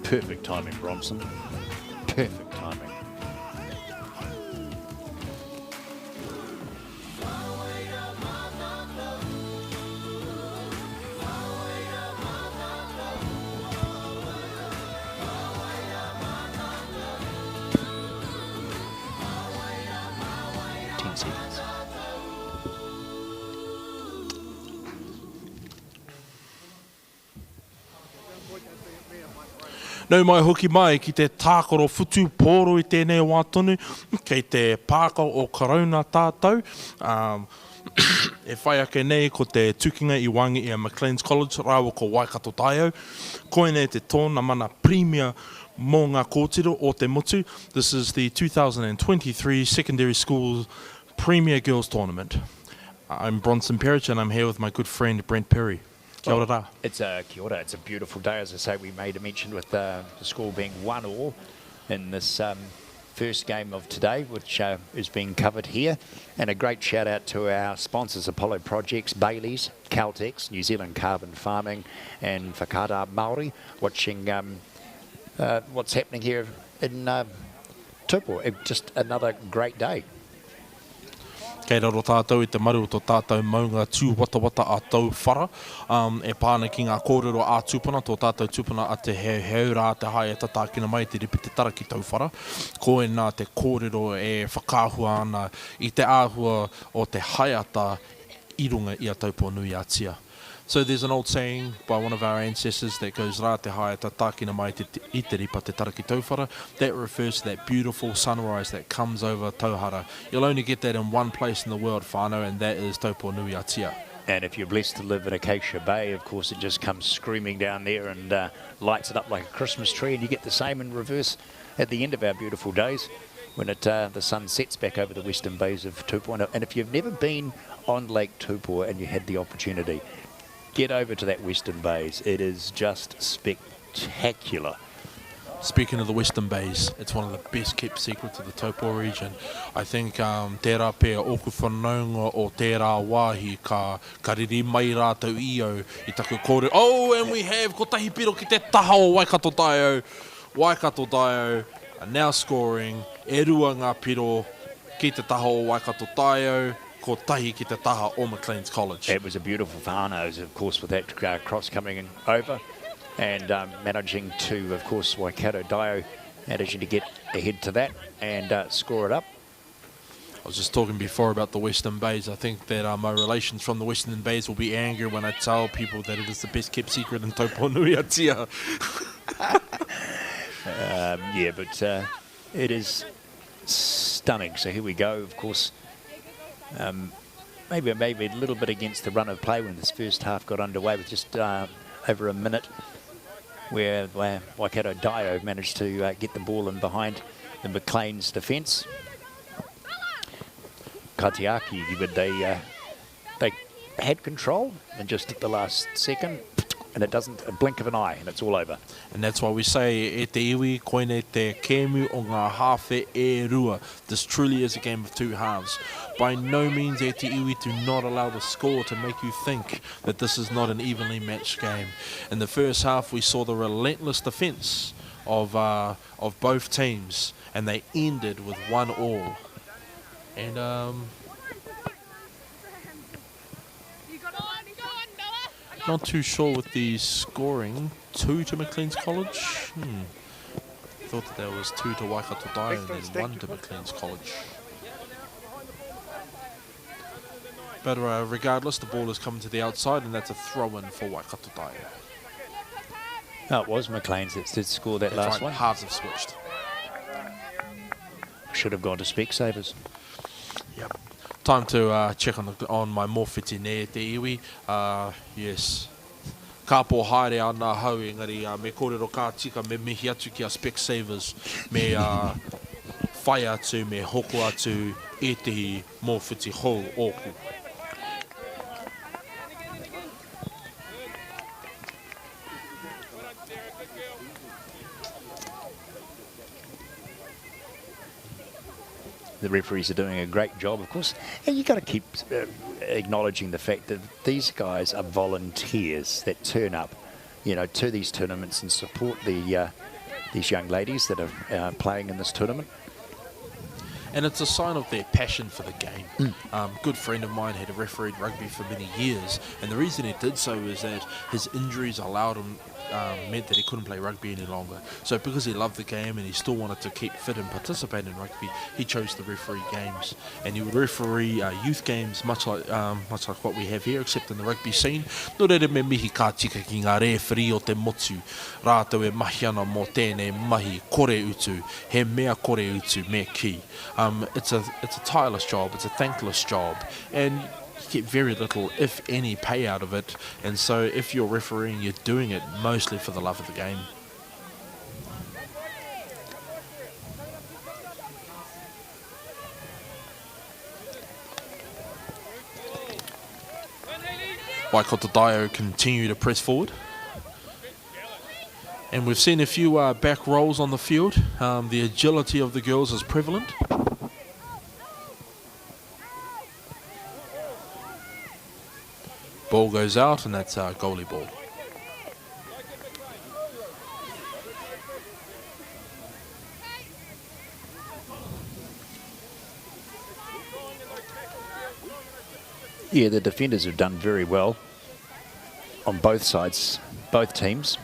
Speaker 10: Perfect timing, Bronson. Perfect timing.
Speaker 11: Nau mai hoki mai ki te tākoro futu pōro I tēnei wā tonu, kei te pākau o Karauna tātou. E whai ake nei ko te tukinga I wangi I a Maclean's College, rāua ko Waikato Taio. Koine te tōna mana premier mō ngā kōtiro o te mutu. This is the 2023 Secondary School Premier Girls Tournament. I'm Bronson Perrich and I'm here with my good friend Brent Perry. Kia ora rā.
Speaker 10: Kia ora. It's a beautiful day. As I say, we made a mention with the score being 1-1 in this first game of today, which is being covered here. And a great shout out to our sponsors, Apollo Projects, Bailey's, Caltex, New Zealand Carbon Farming, and Whakara Māori, watching what's happening here in Taupo. Just another great day.
Speaker 11: Kei raro tātou I te maru o tō tātou maunga tū wata a tau whara. E pāna ki ngā kōrero a tūpuna, tō tātou tūpuna a te heu rā te hae tatākina mai te ripi te tara ki tau whara. Ko e nā te kōrero e whakāhua ana I te āhua o te haiata I runga I a Taupo nui a tia. So there's an old saying by one of our ancestors that goes rā te hae tatākina mai I te ripa te tara ki tauwhara. That refers to that beautiful sunrise that comes over Tauhara. You'll only get that in one place in the world, whānau, and that is Taupo nui a tia.
Speaker 10: And if you're blessed to live in Acacia Bay, of course, it just comes screaming down there and lights it up like a Christmas tree. And you get the same in reverse at the end of our beautiful days when the sun sets back over the western bays of Taupo. And if you've never been on Lake Taupo and you had the opportunity, get over to that Western Bays. It is just spectacular.
Speaker 11: Speaking of the Western Bays, it's one of the best kept secrets of the Taupo region. I think tērā pēr oku whanaunga o tērā wāhi ka riri mai rātou io I taku kōrero. Oh, and we have ko tahi piro ki te taha o Waikato Taio. Waikato Taio are now scoring e rua ngā piro ki te taha o Waikato Taio. Ko tahi ki te taha o Maclean's College.
Speaker 10: It was a beautiful whānau, of course, with that cross coming over and managing to, of course, Waikato Taio managing to get ahead to that and score it up.
Speaker 11: I was just talking before about the Western Bays. I think that my relations from the Western Bays will be angry when I tell people that it is the best kept secret in Taupo nui a tia.
Speaker 10: Yeah, but it is stunning. So here we go, of course. Maybe a little bit against the run of play when this first half got underway with just over a minute where Waikato Taio managed to get the ball in behind the Maclean's defence. Katiaki, but they had control and just at the last second, and it doesn't a blink of an eye, and it's all over.
Speaker 11: And that's why we say e te iwi koine te kēmu o ngā hawhe e rua. This truly is a game of two halves. By no means e te iwi do not allow the score to make you think that this is not an evenly matched game. In the first half we saw the relentless defence of both teams, and they ended with 1-1. And not too sure with the scoring. 2 to Maclean's College. Thought that there was 2 to Waikato Taio and then 1 to Maclean's College. But regardless, the ball is coming to the outside, and that's a throw-in for Waikato Taio.
Speaker 10: Oh, it was McLean's that did score that
Speaker 11: That's
Speaker 10: last
Speaker 11: right,
Speaker 10: one.
Speaker 11: halves have switched.
Speaker 10: Should have gone to Specsavers.
Speaker 11: Yep. Time to check on my mōwhiti ne te iwi. Yes. Ka pō haere ana hau, engari me kōrero ka tika me mihi atu ki a Specsavers, me whai atu, me hoko atu e tehi mōwhiti hou oku.
Speaker 10: The referees are doing a great job, of course. And you've got to keep acknowledging the fact that these guys are volunteers that turn up, you know, to these tournaments and support the these young ladies that are playing in this tournament.
Speaker 11: And it's a sign of their passion for the game. Good friend of mine had refereed rugby for many years, and the reason he did so is that his injuries allowed him, meant that he couldn't play rugby any longer. So because he loved the game and he still wanted to keep fit and participate in rugby, he chose to referee games. And he would referee youth games, much like what we have here, except in the rugby scene. No reire me mihi ka tika ki ngā referee o te motu, rātou e mahi ana mō tēnei mahi kore utu, he mea kore utu me ki. It's a tireless job, it's a thankless job, and you get very little, if any, pay out of it. And so if you're refereeing, you're doing it mostly for the love of the game. Waikato Taio continue to press forward. And we've seen a few back rolls on the field. The agility of the girls is prevalent. Ball goes out, and that's our goalie ball.
Speaker 10: Yeah, the defenders have done very well on both sides, both teams.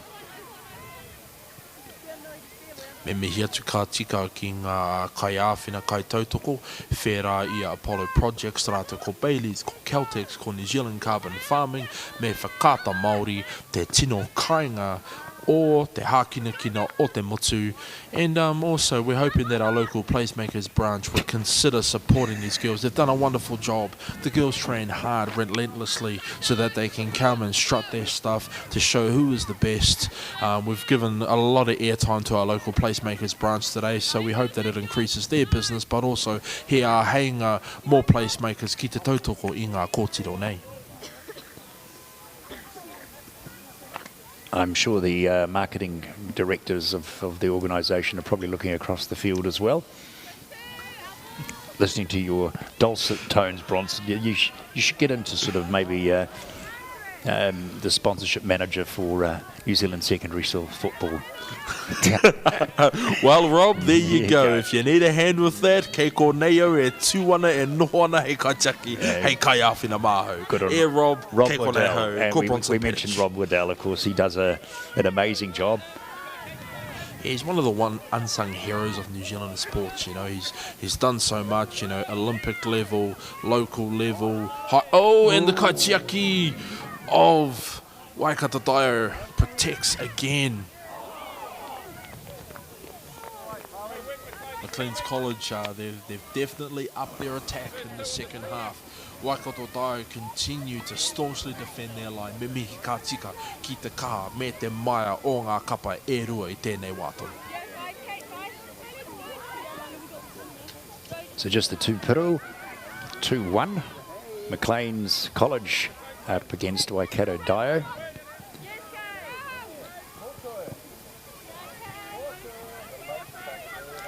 Speaker 11: Me mihi atu ka tika ki ngā kai āwhina kai tautoko, whērā i a Apollo Projects, rātou ko Baileys, ko Caltex, ko New Zealand Carbon Farming, me whakata Māori, te tino kāinga o te hākinakina o te motu. And also we're hoping that our local Placemakers branch would consider supporting these girls. They've done a wonderful job. The girls train hard, relentlessly, so that they can come and strut their stuff to show who is the best. We've given a lot of airtime to our local Placemakers branch today, so we hope that it increases their business, but also he are heinga more Placemakers ki te tautoko i ngā kōtiro nei.
Speaker 10: I'm sure the marketing directors of the organisation are probably looking across the field as well. Listening to your dulcet tones, Bronson, you should get into sort of maybe the sponsorship manager for New Zealand secondary school football.
Speaker 11: Well, Rob, there you go. If you need a hand with that, kei ko neo e tūana e nohoana hei kaitaki, hei kai āwhina māhau.
Speaker 10: Good on
Speaker 11: Rob
Speaker 10: Waddell.
Speaker 11: kei ko neo, ko Bronson
Speaker 10: we mentioned Rob Waddell, of course. He does an amazing job.
Speaker 11: He's one of the unsung heroes of New Zealand sports. You know, he's done so much. You know, Olympic level, local level. And the kaitiaki of Waikato Taio protects again. McLean's College, they've definitely upped their attack in the second half. Waikato Taio continue to staunchly defend their line. Me mihi ka tika ki te kaha me te maia o ngā kapa e rua I tēnei wātou.
Speaker 10: So just the two piru, 2-1. McLean's College up against Waikato Taio.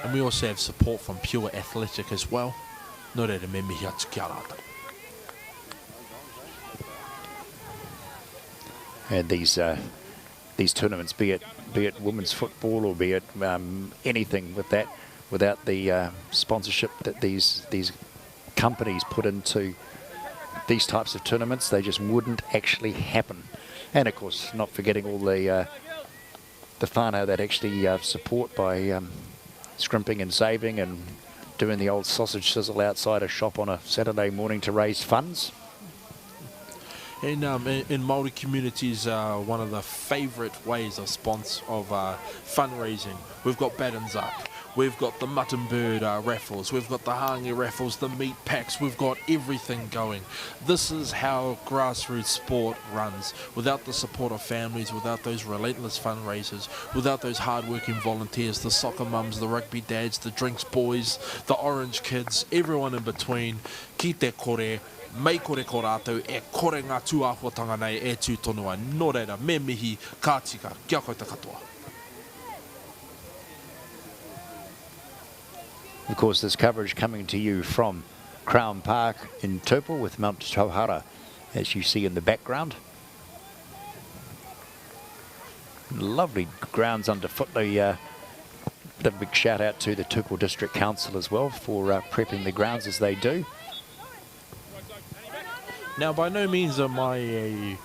Speaker 11: And we also have support from Pure Athletic as well. No reira me mihi atu kia rata.
Speaker 10: And these tournaments, be it women's football or be it anything with that, without the sponsorship that these companies put into these types of tournaments, they just wouldn't actually happen. And of course, not forgetting all the whānau that actually support by scrimping and saving and doing the old sausage sizzle outside a shop on a Saturday morning to raise funds.
Speaker 11: In Māori communities, one of the favourite ways of fundraising, we've got Badenzak, we've got the mutton bird raffles, we've got the hangi raffles, the meat packs, we've got everything going. This is how grassroots sport runs. Without the support of families, without those relentless fundraisers, without those hard-working volunteers, the soccer mums, the rugby dads, the drinks boys, the orange kids, everyone in between, ki te kore, mei kore ko rātou, e kore ngā tūāhuatanga nei e tū tonua. Nō reira, me mihi, kā tika, kia koe te katoa.
Speaker 10: Of course, this coverage coming to you from Crown Park in Taupo with Mount Tauhara, as you see in the background. Lovely grounds underfoot. A big shout out to the Taupo District Council as well for prepping the grounds as they do.
Speaker 11: Now, by no means am I a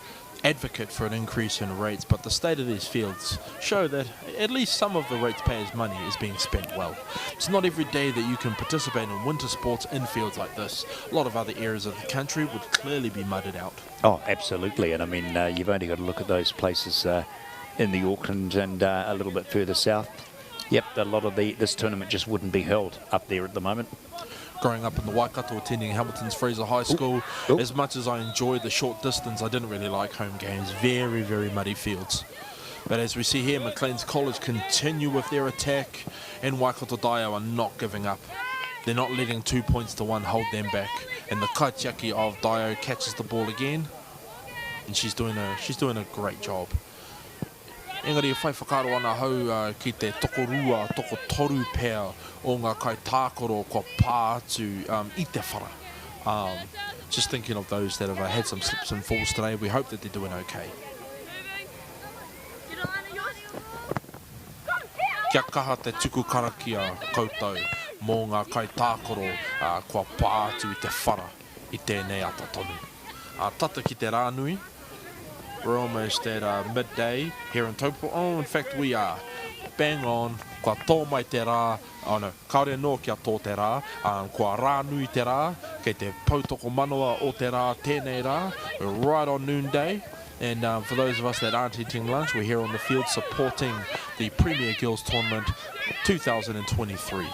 Speaker 11: advocate for an increase in rates, but the state of these fields show that at least some of the ratepayers' money is being spent well. It's not every day that you can participate in winter sports in fields like this. A lot of other areas of the country would clearly be mudded out.
Speaker 10: Oh, absolutely. And I mean, you've only got to look at those places in the Auckland and a little bit further south. Yep, a lot of this tournament just wouldn't be held up there at the moment.
Speaker 11: Growing up in the Waikato, attending Hamilton's Fraser High School, as much as I enjoyed the short distance, I didn't really like home games. Very, very muddy fields. But as we see here, Maclean's College continue with their attack, and Waikato Daio are not giving up. They're not letting 2 points to 1 hold them back. And the kaitiaki of Daio catches the ball again, and she's doing a great job. Engari, whai whakaro ana hau ki te toko rua, toko toru pēr o ngā kai tākoro kua pā atu I te whara. Just thinking of those that have had some slips and falls today, we hope that they're doing okay. Kia kaha te tuku karakia koutou mō ngā kai tākoro kua pā atu I te whara I tēnei ata tonu. Tata ki te rānui. We're almost at midday here in Taupo. Oh, in fact, we are. Bang on. Kua tō mai te rā. Oh no, kaore no kia tō te rā. Kua rānui te rā. Kei te pautoko manoa o te rā, tēnei rā. We're right on noonday. And for those of us that aren't eating lunch, we're here on the field supporting the Premier Girls Tournament 2023.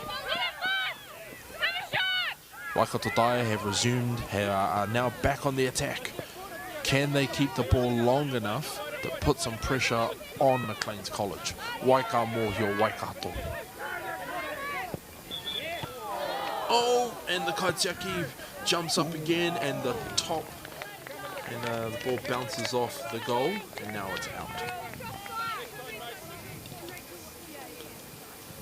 Speaker 11: Waikato Daio have resumed, are now back on the attack. Can they keep the ball long enough to put some pressure on Maclean's College? Waika mōhio Waikato. Oh, and the kaitiaki jumps up again, and the top, and the ball bounces off the goal, and now it's out.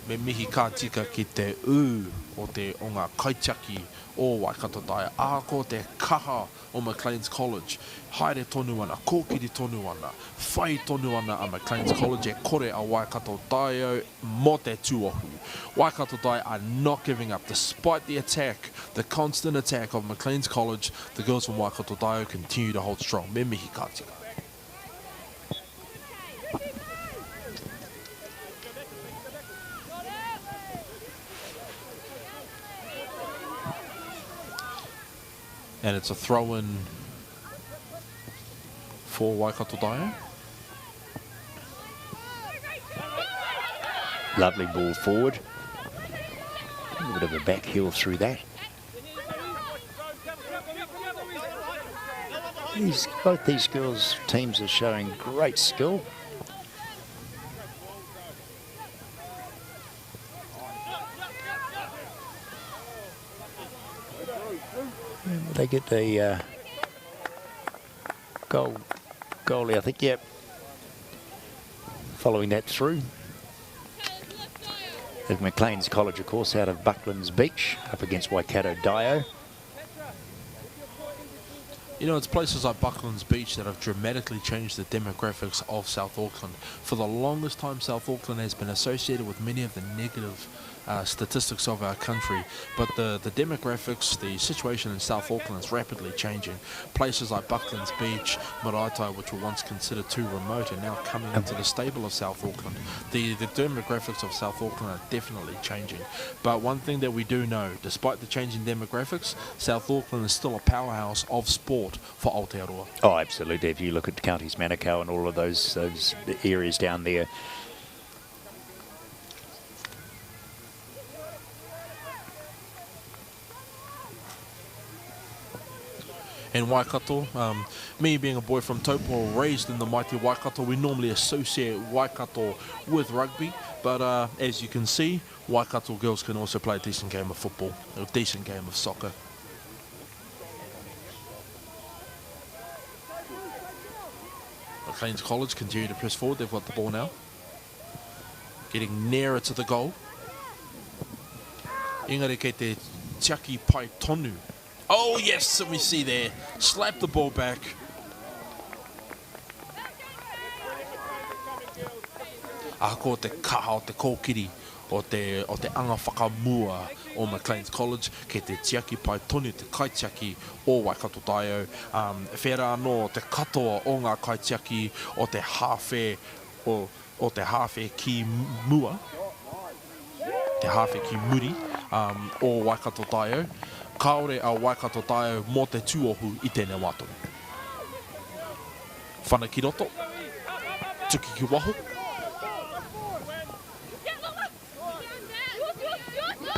Speaker 11: Me mihi ka tika ki te o ngā kaitiaki o Waikato Daio. Ko te kaha o Maclean's College. Haere tonu ana, kōkiri tonu ana, whai tonu ana a Maclean's College e kore a Waikato Daio mo te tuohu. Waikato Daio are not giving up. Despite the attack, the constant attack of Maclean's College, the girls from Waikato Daio continue to hold strong. Me mihi ka tika. And it's a throw-in for Waikato Daio.
Speaker 10: Lovely ball forward. A little bit of a back heel through that. Both these girls' teams are showing great skill. They get the goalie, I think, yep. Following that through. There's Maclean's College, of course, out of Bucklands Beach, up against Waikato Daio.
Speaker 11: You know, it's places like Bucklands Beach that have dramatically changed the demographics of South Auckland. For the longest time, South Auckland has been associated with many of the negative statistics of our country, but the demographics, the situation in South Auckland is rapidly changing. Places like Bucklands Beach, Maraetai, which were once considered too remote, are now coming into the stable of South Auckland. The demographics of South Auckland are definitely changing. But one thing that we do know, despite the changing demographics, South Auckland is still a powerhouse of sport for Aotearoa.
Speaker 10: Oh, absolutely. If you look at counties Manukau and all of those areas down there,
Speaker 11: And Waikato, me being a boy from Taupo, raised in the mighty Waikato, we normally associate Waikato with rugby, but as you can see, Waikato girls can also play a decent game of football, a decent game of soccer. Maclean's College continue to press forward, they've got the ball now. Getting nearer to the goal. Engari kei te tiaki pai tonu. Oh yes, we see there. Slap the ball back. Ako te kaha o te kōkiri o te anga whakamua o Maclean's College ke te tiaki pai tonu te kaitiaki o Waikato Taio. Whera anō te katoa o ngā kaitiaki o te hawhe o te hawhe ki mua. Te hawhe ki muri o Waikato Taio. Kaore a Waikato Taio mō te tūohu i tēnei wātoro. Whana ki roto. Tuki ki waho.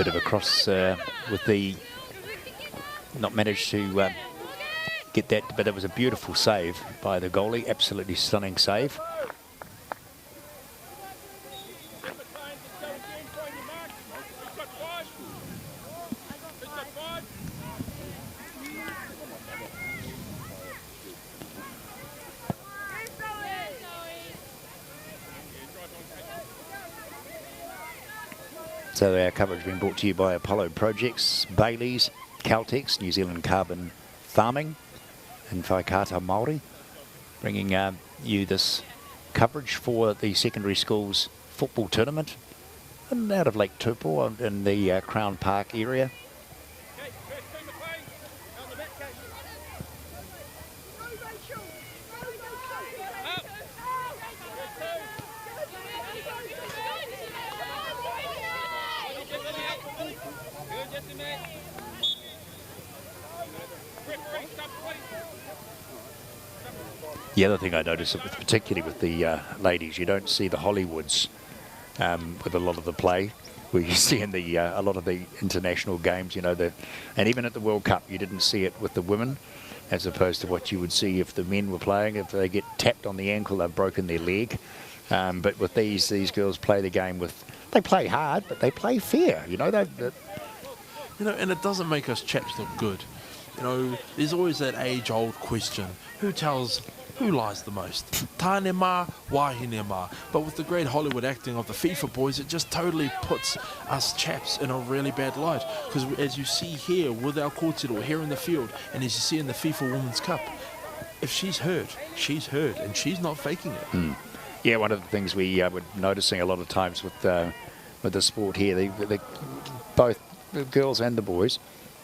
Speaker 10: bit of a cross with the... Not managed to get that, but it was a beautiful save by the goalie. Absolutely stunning save. So our coverage has been brought to you by Apollo Projects, Bailey's, Caltex, New Zealand Carbon Farming, and Waikato Māori, bringing you this coverage for the secondary schools football tournament and out of Lake Taupo in the Crown Park area. The other thing I noticed, particularly with the ladies, you don't see the Hollywoods with a lot of the play. We see in the a lot of the international games, you know, and even at the World Cup, you didn't see it with the women, as opposed to what you would see if the men were playing. If they get tapped on the ankle, they've broken their leg. But with these girls play the game with, they play hard, but they play fair. You know,
Speaker 11: you know, and it doesn't make us chaps look good. You know, there's always that age-old question: who lies the most? Tāne mā, wahine mā. But with the great Hollywood acting of the FIFA boys, it just totally puts us chaps in a really bad light. Because as you see here with our kōtiro here in the field, and as you see in the FIFA Women's Cup, if she's hurt, and she's not faking it.
Speaker 10: Yeah, one of the things we were noticing a lot of times with the sport here, both the girls and the boys,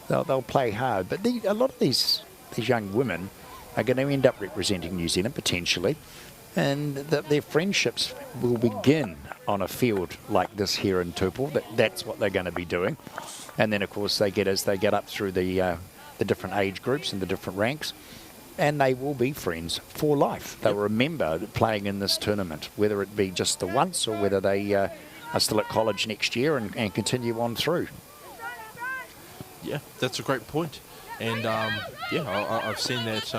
Speaker 10: they'll play hard, but a lot of these young women are going to end up representing New Zealand potentially, and their friendships will begin on a field like this here in Taupo. That's what they're going to be doing, and then of course as they get up through the different age groups and the different ranks, and they will be friends for life. They'll remember playing in this tournament, whether it be just the once or whether they are still at college next year and continue on through.
Speaker 11: Yeah, that's a great point. And yeah, I've seen that.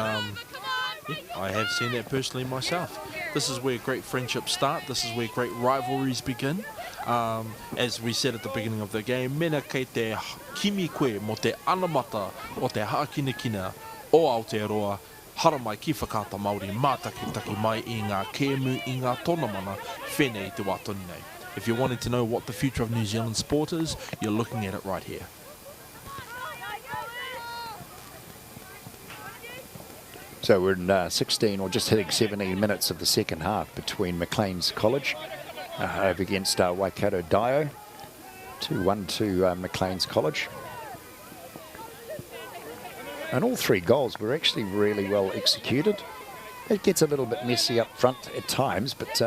Speaker 11: I have seen that personally myself. This is where great friendships start. This is where great rivalries begin. As we said at the beginning of the game, mena kei te kimi koe mo te anamata o te hākinakina o Aotearoa, hara mai ki whakata Māori, mātakitaki mai I ngā kēmu I ngā tonamana, whenei te wātoni nei. If you're wanting to know what the future of New Zealand sport is, you're looking at it right here.
Speaker 10: So we're in 16 or just hitting 17 minutes of the second half between Maclean's College over against Waikato Dio. 2-1 to Maclean's College. And all 3 goals were actually really well executed. It gets a little bit messy up front at times, but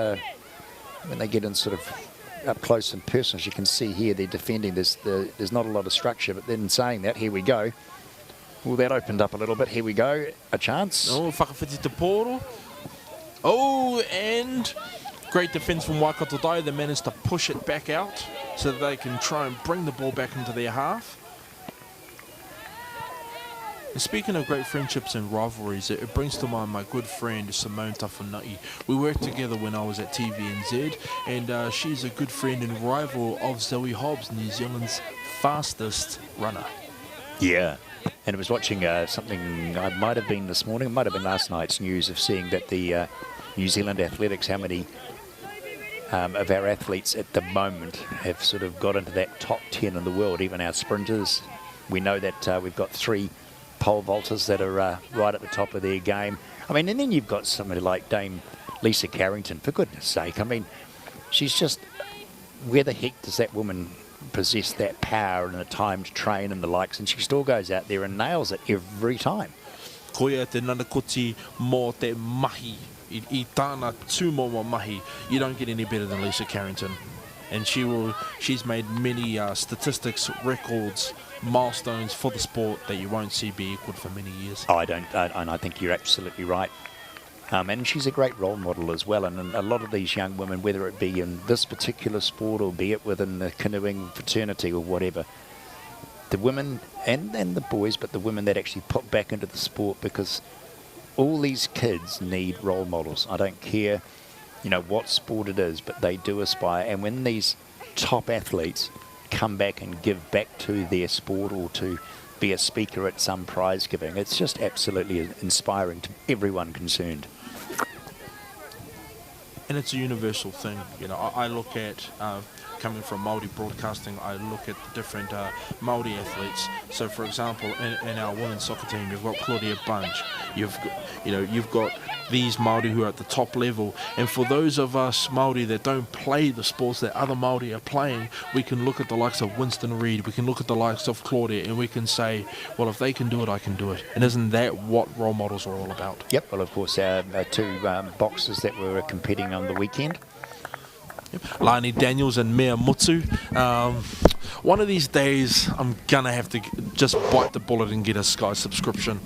Speaker 10: when they get in sort of up close and personal, as you can see here, they're defending. There's not a lot of structure, but then saying that, here we go. Well, that opened up a little bit. Here we go, a chance.
Speaker 11: Oh, whakawhiti te poro. Oh, and great defence from Waikato Dai. They managed to push it back out so that they can try and bring the ball back into their half. And speaking of great friendships and rivalries, it brings to mind my good friend Simone Tafanai. We worked together when I was at TVNZ, and she's a good friend and rival of Zoe Hobbs, New Zealand's fastest runner.
Speaker 10: Yeah, and I was watching something, I might have been this morning, it might have been last night's news, of seeing that the New Zealand athletics, how many of our athletes at the moment have sort of got into that top 10 in the world, even our sprinters. We know that we've got 3 pole vaulters that are right at the top of their game. I mean, and then you've got somebody like Dame Lisa Carrington, for goodness sake. I mean, she's just, where the heck does that woman possess that power and the time to train and the likes? And she still goes out there and nails it every time.
Speaker 11: Koia te nanakoti mō te mahi, I tāna tūmoma mahi. You don't get any better than Lisa Carrington. And she's made many statistics, records, milestones for the sport that you won't see be equaled for many years.
Speaker 10: Oh, and I think you're absolutely right. And she's a great role model as well. And a lot of these young women, whether it be in this particular sport or be it within the canoeing fraternity or whatever, the women and the boys, but the women that actually put back into the sport, because all these kids need role models. I don't care, you know, what sport it is, but they do aspire. And when these top athletes come back and give back to their sport or to be a speaker at some prize giving, it's just absolutely inspiring to everyone concerned.
Speaker 11: And it's a universal thing. You know, I look at, coming from Māori broadcasting, I look at the different Māori athletes. So, for example, in our women's soccer team, you've got Claudia Bunch. You've got these Māori who are at the top level. And for those of us Māori that don't play the sports that other Māori are playing, we can look at the likes of Winston Reid, we can look at the likes of Claudia, and we can say, well, if they can do it, I can do it. And isn't that what role models are all about?
Speaker 10: Yep, well, of course, our 2 boxers that were competing on the weekend.
Speaker 11: Lani Daniels and Mea Mutu. One of these days, I'm going to have to just bite the bullet and get a Sky subscription.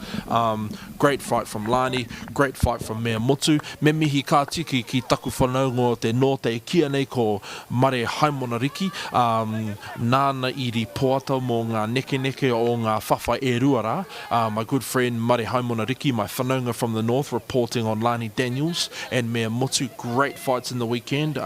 Speaker 11: Great fight from Lani, great fight from Mea Mutu. Me mihi ka tiki ki taku whanaungo te no te kia nei ko Mare Haimonariki. Nāna i ri poata mō ngā neke o ngā whawhai e ruara. My good friend Mare Haimonariki, my whanaunga from the north, reporting on Lani Daniels and Mea Mutu. Great fights in the weekend.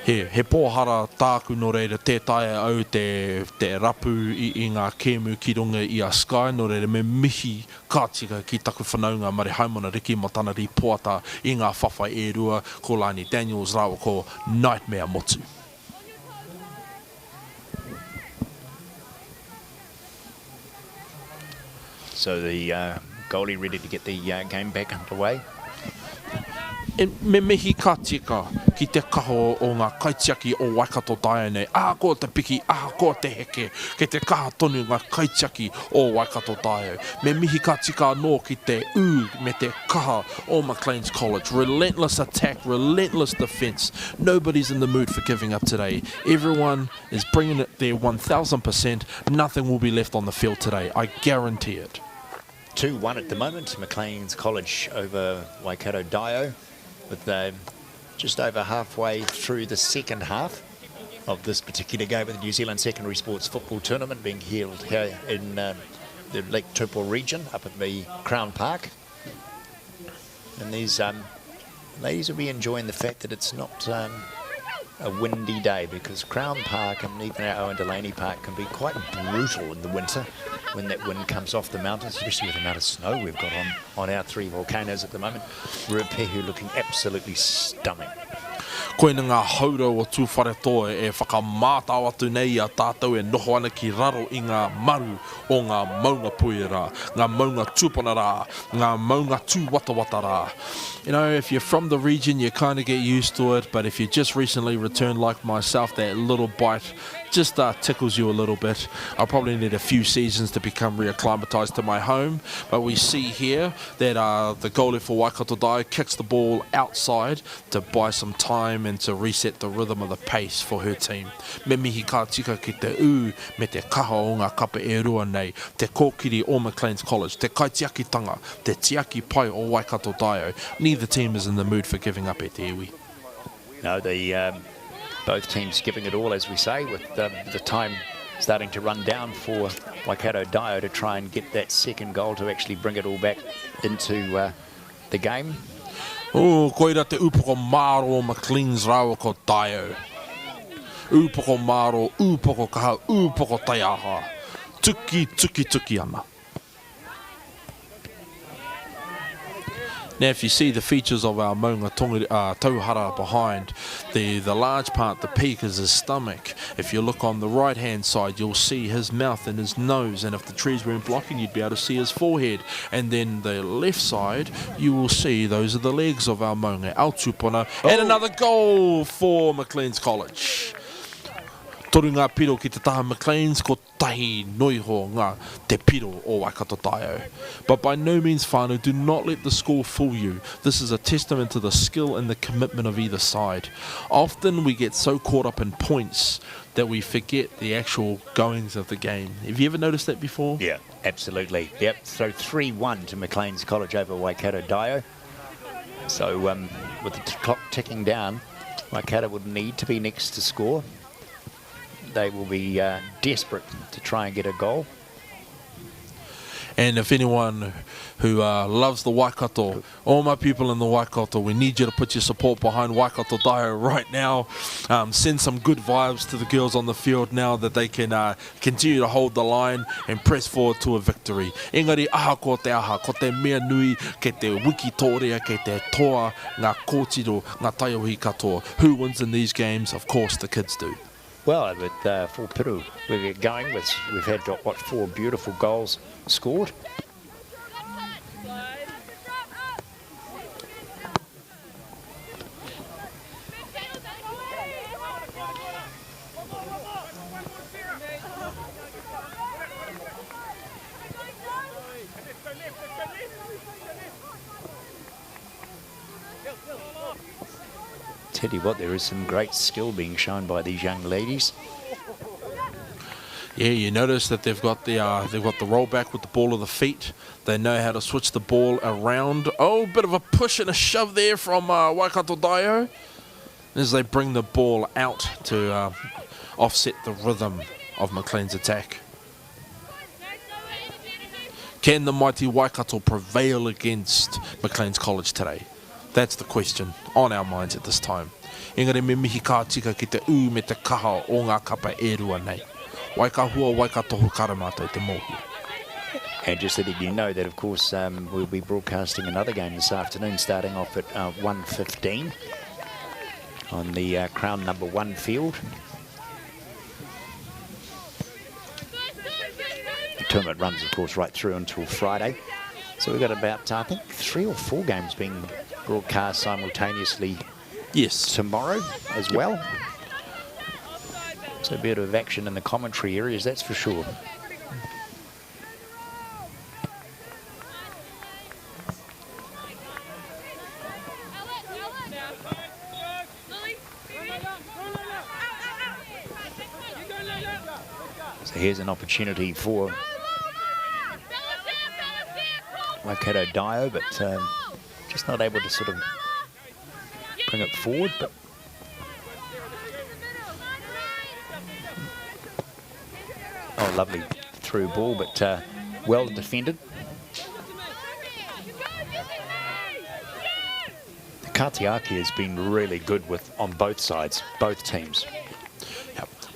Speaker 11: He pōhara tāku no reira te tae au te rapu i ngā kēmu ki runga i a Sky, no reira me mihi kātika ki taku whanaunga Mare Haimonariki mo tāna ri poata i ngā whawhai e rua ko Lani Daniels rawa ko Nightmare Motu.
Speaker 10: So the goalie ready to get the game back underway.
Speaker 11: E me mihi ka tika ki te kaho o ngā kaitiaki o Waikato Dai nei. Ko te piki, ko te heke, ke te kaha tonu ngā kaitiaki o Waikato Dai. Me mihi ka tika no ki te me te kaha o Maclean's College. Relentless attack, relentless defence. Nobody's in the mood for giving up today. Everyone is bringing it their 1000%. Nothing will be left on the field today. I guarantee it.
Speaker 10: 2-1 at the moment. Maclean's College over Waikato Dai, with just over halfway through the second half of this particular game of the New Zealand Secondary Sports Football Tournament being held here in the Lake Taupo region up at the Crown Park. And these ladies will be enjoying the fact that it's not a windy day, because Crown Park and even our Owen Delaney Park can be quite brutal in the winter when that wind comes off the mountains, especially with the amount of snow we've got on our 3 volcanoes at the moment. Ruapehu looking absolutely stunning.
Speaker 11: Koe na ngā haura o tūwharetoa e whakamātau atu nei a tātou e noho ana ki raro i ngā maru o ngā maunga puera, ngā maunga tūpana rā, ngā maunga tūwatawata rā. You know, if you're from the region, you kind of get used to it, but if you just recently returned like myself, that little bite just tickles you a little bit. I'll probably need a few seasons to become reacclimatized to my home, but we see here that the goalie for Waikato Dai kicks the ball outside to buy some time and to reset the rhythm of the pace for her team. Me mihi ka tika ki te me te kaha o ngā kapa e rua nei, te kōkiri o Maclean's College, te kaitiakitanga, te tiaki pai o Waikato Dai. Neither team is in the mood for giving up e te iwi.
Speaker 10: No, both teams giving it all, as we say, with the time starting to run down for Waikato Dai to try and get that second goal to actually bring it all back into the game.
Speaker 11: Koira te upoko maro o Maclean's rawa ko Dai. Upoko maro, upoko kaha, upoko taiaha. Tuki ana. Now, if you see the features of our maunga tauhara behind, the large part, the peak, is his stomach. If you look on the right-hand side, you'll see his mouth and his nose, and if the trees weren't blocking, you'd be able to see his forehead. And then the left side, you will see those are the legs of our maunga, our tūpuna, and another goal for Maclean's College. Toru ngā piro ki te taha Maclean's ko tahi noiho ngā te piro o Waikato Dai. But by no means, whānau, do not let the score fool you. This is a testament to the skill and the commitment of either side. Often we get so caught up in points that we forget the actual goings of the game. Have you ever noticed that before?
Speaker 10: Yeah, absolutely. Yep, so 3-1 to Maclean's College over Waikato Dai. So with the clock ticking down, Waikato would need to be next to score. They will be desperate to try and get a goal.
Speaker 11: And if anyone who loves the Waikato, all my people in the Waikato, we need you to put your support behind Waikato Dai right now. Send some good vibes to the girls on the field now that they can continue to hold the line and press forward to a victory. Engari, aha ko te mea nui, ke te wiki tōrea, ke te toa, ngā kōtiro, ngā taiahi katoa. Who wins in these games? Of course, the kids do.
Speaker 10: Well, with for Peru, we're going with, we've had, what, 4 beautiful goals scored. Tell you what, there is some great skill being shown by these young ladies.
Speaker 11: Yeah, you notice that they've got the rollback with the ball of the feet. They know how to switch the ball around. Oh, bit of a push and a shove there from Waikato Dai as they bring the ball out to offset the rhythm of Maclean's attack. Can the mighty Waikato prevail against Maclean's College today? That's the question on our minds at this time. Engari me mihi ka tika ki te me te kaha o ngā kapa e rua nei. Waikahua, Waikatohu karamātou te mohi.
Speaker 10: And just letting you know that, of course, we'll be broadcasting another game this afternoon, starting off at 1:15 on the Crown number 1 field. The tournament runs, of course, right through until Friday. So we've got about, I think, 3 or 4 games being broadcast simultaneously tomorrow as well. So a bit of action in the commentary areas, that's for sure. So here's an opportunity for Waikato Dai, but just not able to sort of bring it forward. But oh, lovely through ball, but well defended. The Katiaki has been really good on both sides, both teams.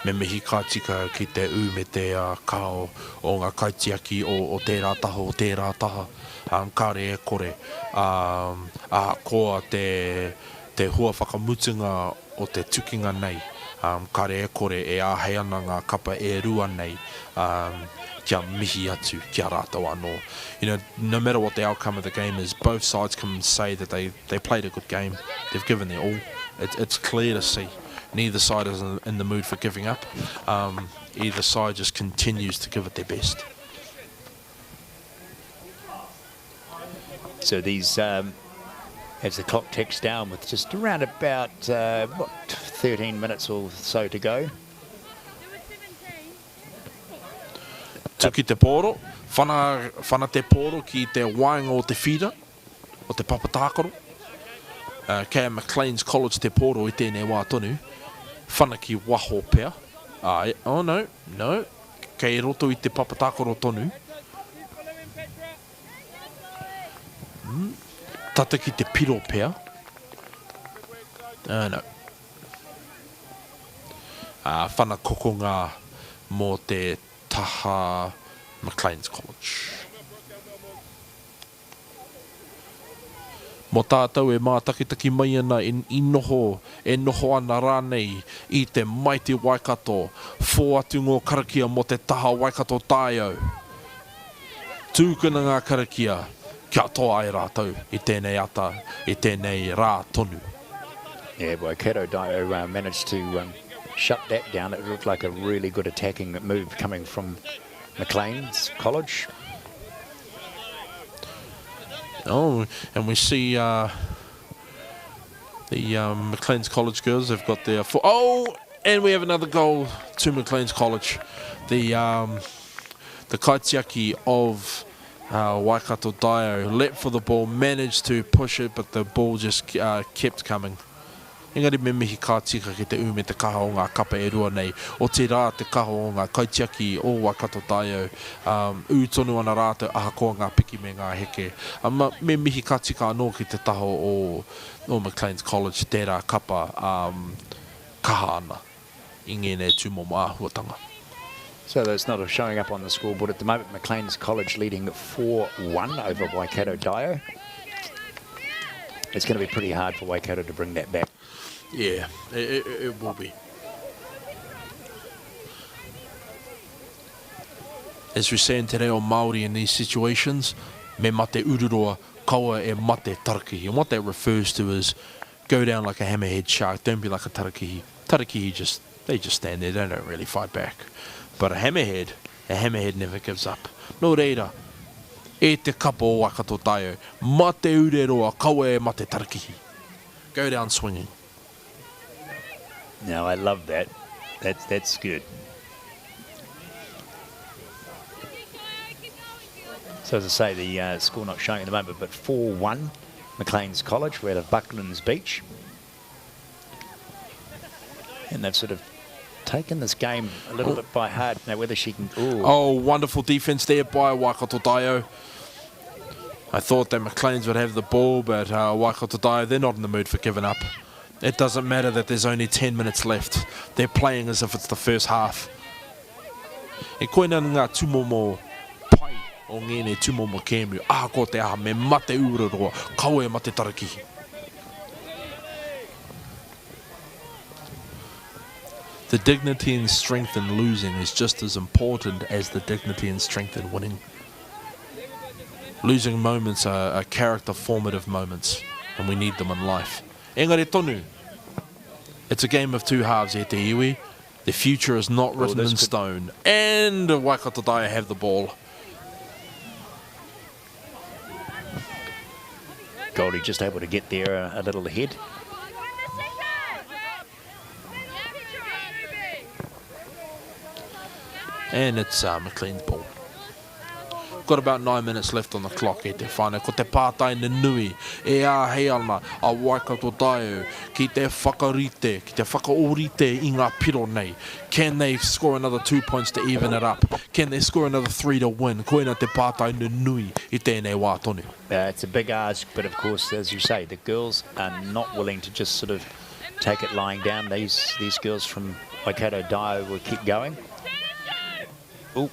Speaker 11: Me mihi ka tika ki te me te kao o ngā kaitiaki o tērā taha, kāre e kore. Koa te te hua whakamutunga o te tukinga nei. Kare e kore e āhei ana ngā kapa e rua nei kia mihi atu, kia rātou anō. You know, no matter what the outcome of the game is, both sides can say that they played a good game. They've given their all. It's clear to see. Neither side is in the mood for giving up. Either side just continues to give it their best.
Speaker 10: So these, as the clock ticks down with just around about, 13 minutes or so to go.
Speaker 11: Tuki te pōro, whana te pōro ki te wainga o te whira, o te papatākaro. Kei McLean's College te pōro i tēnei wā tonu. Whana ki waho pea. Oh no, kei roto i te papatākaro tonu. Tata ki te piro pea. No. Whana kokonga mō te taha McLean's College. Mō tātou e mātakitaki mai ana e noho ana rānei i te maiti Waikato, fō atu ngō karakia mō te taha Waikato tāiau. Tūkana ngā karakia, kia toa ai rātou i tēnei ata, i tēnei rā tonu.
Speaker 10: Yeah, Waikato Dio managed to shut that down. It looked like a really good attacking move coming from McLean's College.
Speaker 11: Oh, and we see the McLean's College girls have got their and we have another goal to McLean's College. The kaitiaki of Waikato Dio leapt for the ball, managed to push it, but the ball just kept coming. Engari me mihi ka tika ki te ume te kaha o ngā kapa e rua nei. O te rā te kaha o ngā kaitiaki o Waikato Dio. Tonu ana rātou ahakoa ngā piki me ngā heke. Me mihi ka tika anō ki te taho o McLean's College, tērā kapa kaha ana. I ngēnei tūmomo āhuatanga.
Speaker 10: So that's not showing up on the scoreboard at the moment. McLean's College leading 4-1 over Waikato Dio. It's going to be pretty hard for Waikato to bring that back.
Speaker 11: Yeah, it will be. As we say in te reo Māori in these situations, me mate ururoa, kaua e mate tarakihi. And what that refers to is go down like a hammerhead shark, don't be like a tarakihi. Tarakihi they just stand there, they don't really fight back. But a hammerhead never gives up. No reira, e te kapa o Waikato Dio, mate ururoa, kaua e mate tarakihi. Go down swinging.
Speaker 10: No, I love that. That's good. So as I say, the score not showing at the moment, but 4-1 McLean's College. We're at Bucklands Beach. And they've sort of taken this game a little bit by heart. Now whether she can...
Speaker 11: Oh, wonderful defence there by Waikato Dio. I thought that McLean's would have the ball, but Waikato Dio, they're not in the mood for giving up. It doesn't matter that there's only 10 minutes left. They're playing as if it's the first half. E koina ngā tūmomo pai o ngēne tūmomo kēmu. Ko te aha me mate ururoa, kaua e mate tarakihi. The dignity and strength in losing is just as important as the dignity and strength in winning. Losing moments are character formative moments, and we need them in life. Engari tonu. It's a game of two halves here te iwi. The future is not written in stone. And Waikato Dio have the ball.
Speaker 10: Goldie just able to get there a little ahead.
Speaker 11: And it's McLean's ball. Got about 9 minutes left on the clock e te whānau. Ko te pātai na nui e āhei ana a Waikato Dio ki te whakarite, ki te whakaorite i ngā piro nei. Can they score another 2 points to even it up? Can they score another 3 to win? Koina te pātai na nui i tēnei wā tonu.
Speaker 10: It's a big ask, but of course, as you say, the girls are not willing to just sort of take it lying down. These girls from Waikato Dio will keep going. Ooh.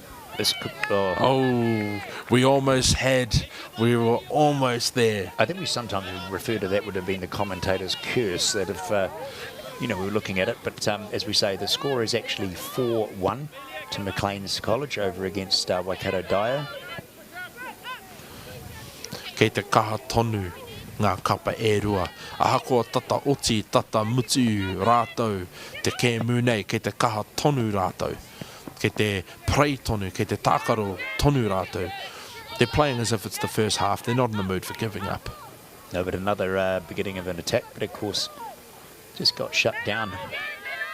Speaker 11: We almost had We were almost there.
Speaker 10: I think we sometimes refer to that would have been the commentator's curse, that if, we were looking at it, but as we say, the score is actually 4-1 to Maclean's College over against Waikato Dyer.
Speaker 11: Kei te kaha tonu ngā kapa e rua. Ahakoa tata oti, tata mutu rātou, te kēmu nei, kei te kaha tonu rātou. Kei te prei tonu, kei te tākaro tonu rātou. They're playing as if it's the first half. They're not in the mood for giving up.
Speaker 10: No, but another beginning of an attack, but of course just got shut down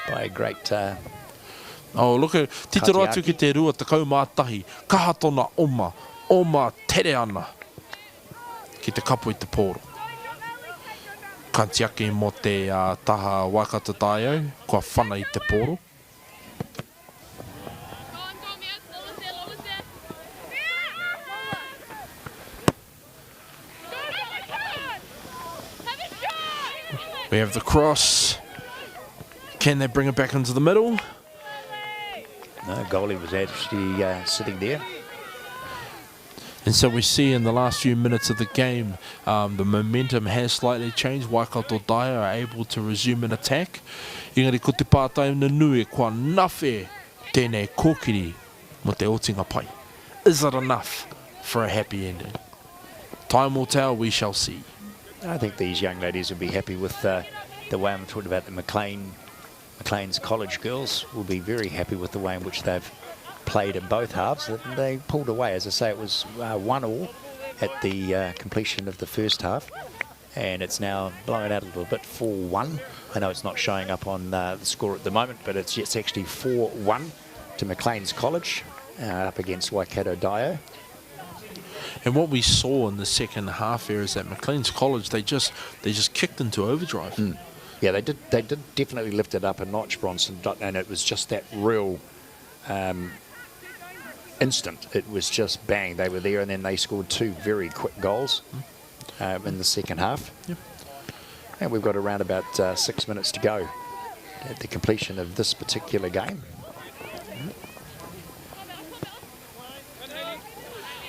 Speaker 10: by a great...
Speaker 11: oh, look at titero atu ki te rua te kaumātahi. Kaha tona oma tere ana. Ki te kapu i te pōro. Kantiaki mo te taha Waikato Dyer, kua whana i te pōro. We have the cross. Can they bring it back into the middle?
Speaker 10: No, goalie was actually sitting there.
Speaker 11: And so we see in the last few minutes of the game, the momentum has slightly changed. Waikato Dyer are able to resume an attack. Engari, ko te pātai na nui, kua nawhi tēnei kōkiri mo te otinga pai. Is it enough for a happy ending? Time will tell, we shall see.
Speaker 10: I think these young ladies will be happy with the way I'm talking about the Maclean's College girls will be very happy with the way in which they've played in both halves. They pulled away, as I say, it was 1-1 at the completion of the first half, and it's now blown out a little bit, 4-1. I know it's not showing up on the score at the moment, but it's actually 4-1 to Maclean's College up against Waikato Dyer.
Speaker 11: And what we saw in the second half here is that Maclean's College, they just kicked into overdrive.
Speaker 10: Yeah, they did definitely lift it up a notch, Bronson, and it was just that real instant. It was just bang, they were there, and then they scored 2 very quick goals in the second half.
Speaker 11: Yep.
Speaker 10: And we've got around about 6 minutes to go at the completion of this particular game.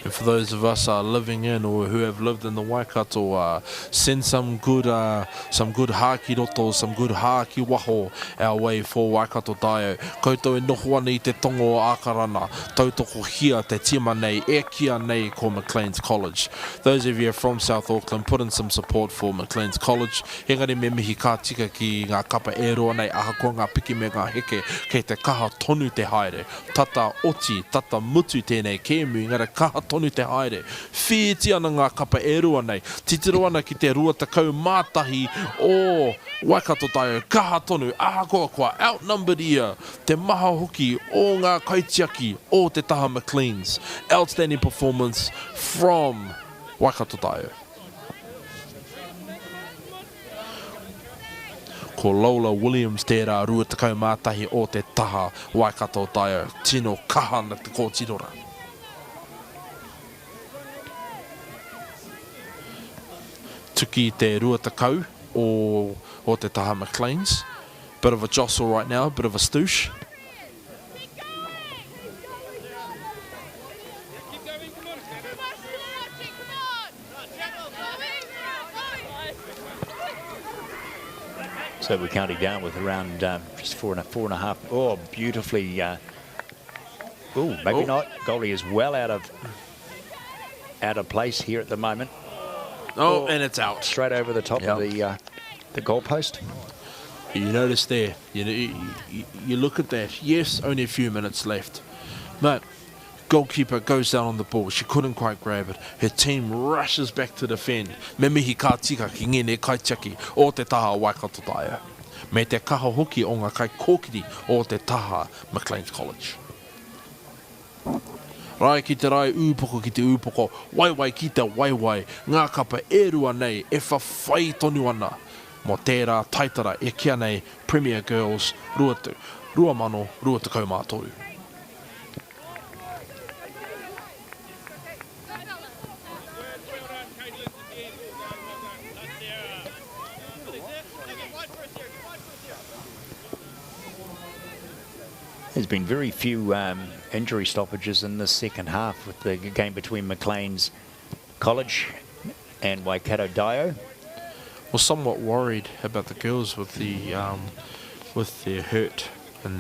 Speaker 11: And for those of us living in or who have lived in the Waikato, send some good haki roto, some good haki waho our way for Waikato Dyer. Koutou e noho ana I te tongo o ākarana, tautoko hia te tima nei, e kia nei ko Maclean's College. Those of you from South Auckland, put in some support for Maclean's College. Engari me mihi ka tika ki ngā kapa e roa nei, ahakoa ngā piki me ngā heke, kei te kaha tonu te haere. Tata oti, tata mutu tēnei kēmu, ngara kaha tonu te haere. Whiti ana ngā kapa e rua nei. Titiro ana ki te rua takau mātahi o Waikato Dyer. Kaha tonu, ahakoa kua outnumbered ia. Te maha hoki o ngā kaitiaki o te taha Maclean's. Outstanding performance from Waikato Dyer. Ko Lola Williams tērā rua takau mātahi o te taha Waikato Dyer. Tino kaha na te kōtirora. Tuki te rua takau o te taha Maclean's. Bit of a jostle right now, bit of a stoosh.
Speaker 10: So we're counting down with around just four and a half. Oh, beautifully. Maybe not. Goalie is well out of place here at the moment.
Speaker 11: Oh, and it's out.
Speaker 10: Straight over the top of the goalpost.
Speaker 11: You notice there, you look at that. Yes, only a few minutes left. But goalkeeper goes down on the ball. She couldn't quite grab it. Her team rushes back to defend. Me mihi ka tika ki ngene kaitiaki o te taha Waikato Dyer. Me te kaha hoki o ngā kai kōkiri o te taha Maclean's College. Rai ki te rai, ūpoko ki te ūpoko, waiwai ki te waiwai, ngā kapa e rua nei, e whawhai tonu ana. Mo tērā taitara e kia nei Premier Girls rua mano, rua te kaumātoru.
Speaker 10: There's been very few injury stoppages in the second half with the game between Maclean's College and Waikato Dio.
Speaker 11: Was somewhat worried about the girls with their hurt and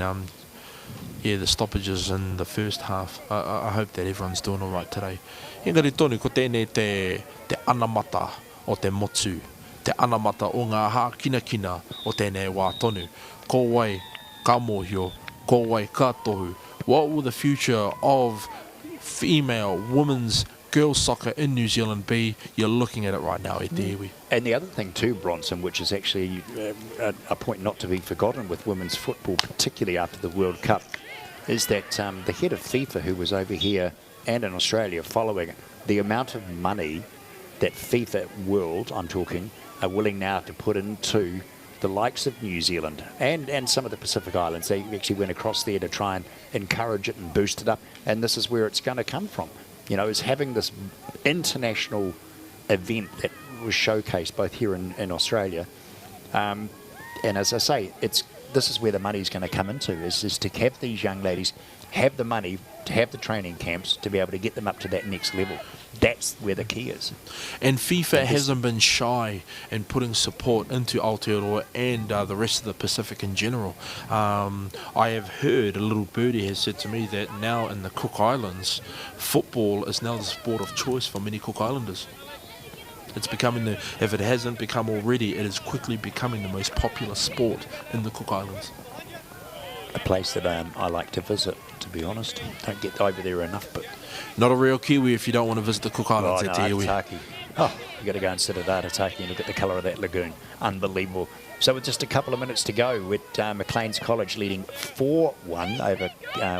Speaker 11: the stoppages in the first half. I hope that everyone's doing all right today. Engari tonu ko tēnei te anamata o te motu, te anamata o ngā hā kina o tēnei wā tonu. Ko wai ka mōhio, ko wai ka tohu. What will the future of female, women's, girls soccer in New Zealand be? You're looking at it right now, e te iwi.
Speaker 10: And the other thing too, Bronson, which is actually a point not to be forgotten with women's football, particularly after the World Cup, is that the head of FIFA, who was over here and in Australia following it, the amount of money that FIFA World, I'm talking, are willing now to put into the likes of New Zealand and some of the Pacific Islands. They actually went across there to try and encourage it and boost it up, and this is where it's going to come from. You know, is having this international event that was showcased both here in Australia, and as I say, this is where the money is going to come into, is to have these young ladies have the money to have the training camps to be able to get them up to that next level. That's where the key is.
Speaker 11: And FIFA hasn't been shy in putting support into Aotearoa and the rest of the Pacific in general. I have heard, a little birdie has said to me that now in the Cook Islands, football is now the sport of choice for many Cook Islanders. It's becoming if it hasn't become already, it is quickly becoming the most popular sport in the Cook Islands.
Speaker 10: A place that I like to visit, to be honest. Don't get over there enough, but...
Speaker 11: Not a real Kiwi if you don't want to visit the Cook Islands.
Speaker 10: Oh, no, Arataki. Oh, you got to go and sit at Arataki and look at the colour of that lagoon. Unbelievable. So with just a couple of minutes to go, with Maclean's College leading 4-1 over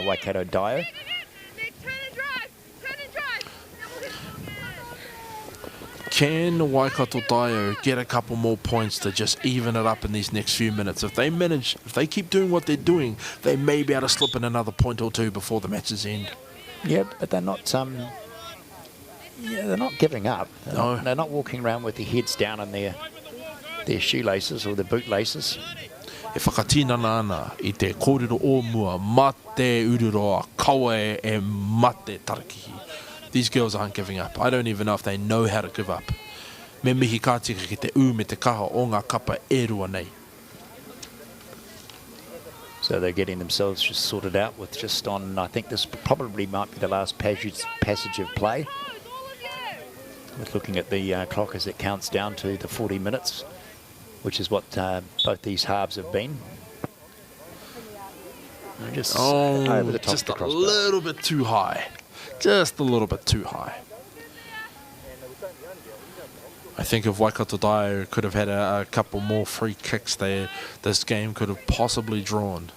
Speaker 10: Waikato Dio.
Speaker 11: Can Waikato Dio get a couple more points to just even it up in these next few minutes? If they keep doing what they're doing, they may be able to slip in another point or two before the matches end.
Speaker 10: Yeah, but they're not. They're not giving up. They're not walking around with their heads down in their shoelaces or their bootlaces.
Speaker 11: E whakatinana ana I te kōrero o mua, mate ururoa, kawe e mate tarakihi. These girls aren't giving up. I don't even know if they know how to give up. Me mihi ka tika ki te u me te kaha o ngā kapa e rua nei.
Speaker 10: So they're getting themselves just sorted out with just on, I think this probably might be the last passage of play. With looking at the clock as it counts down to the 40 minutes, which is what both these halves have been. Just over the top
Speaker 11: just
Speaker 10: of the
Speaker 11: a little bit too high. Just a little bit too high. I think if Waikato Dio could have had a couple more free kicks there, this game could have possibly drawn.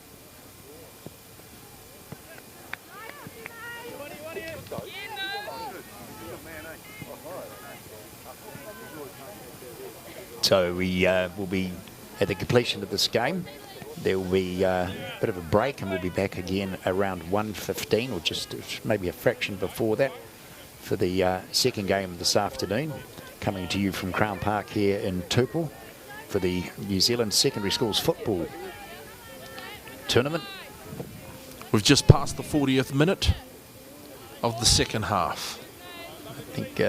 Speaker 10: So we will be at the completion of this game. There will be a bit of a break and we'll be back again around 1:15 or just maybe a fraction before that for the second game of this afternoon. Coming to you from Crown Park here in Taupo for the New Zealand Secondary Schools Football Tournament.
Speaker 11: We've just passed the 40th minute of the second half.
Speaker 10: I think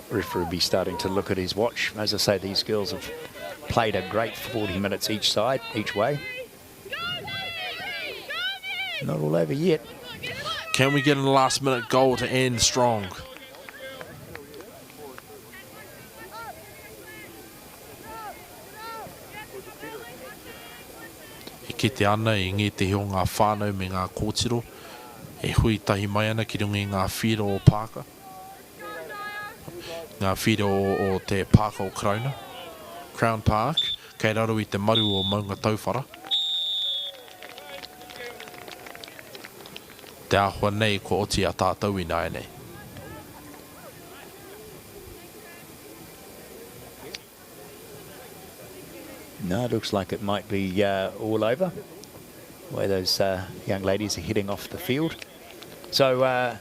Speaker 10: referee will be starting to look at his watch. As I say, these girls have played a great 40 minutes each side, each way. Not all over yet.
Speaker 11: Can we get a last minute goal to end strong? E kite ana I ngi te heo ngā whānau me ngā kōtiro. E hui tahi mai ana ki rungi ngā whiro o Pāka. Ngā whiro o te Pāka o Crown Park. Kei raro I te maru o Maunga Tauwhara. Te ahua nei ko oti a tātou I nai nei.
Speaker 10: No, it looks like it might be all over, where those young ladies are heading off the field. So,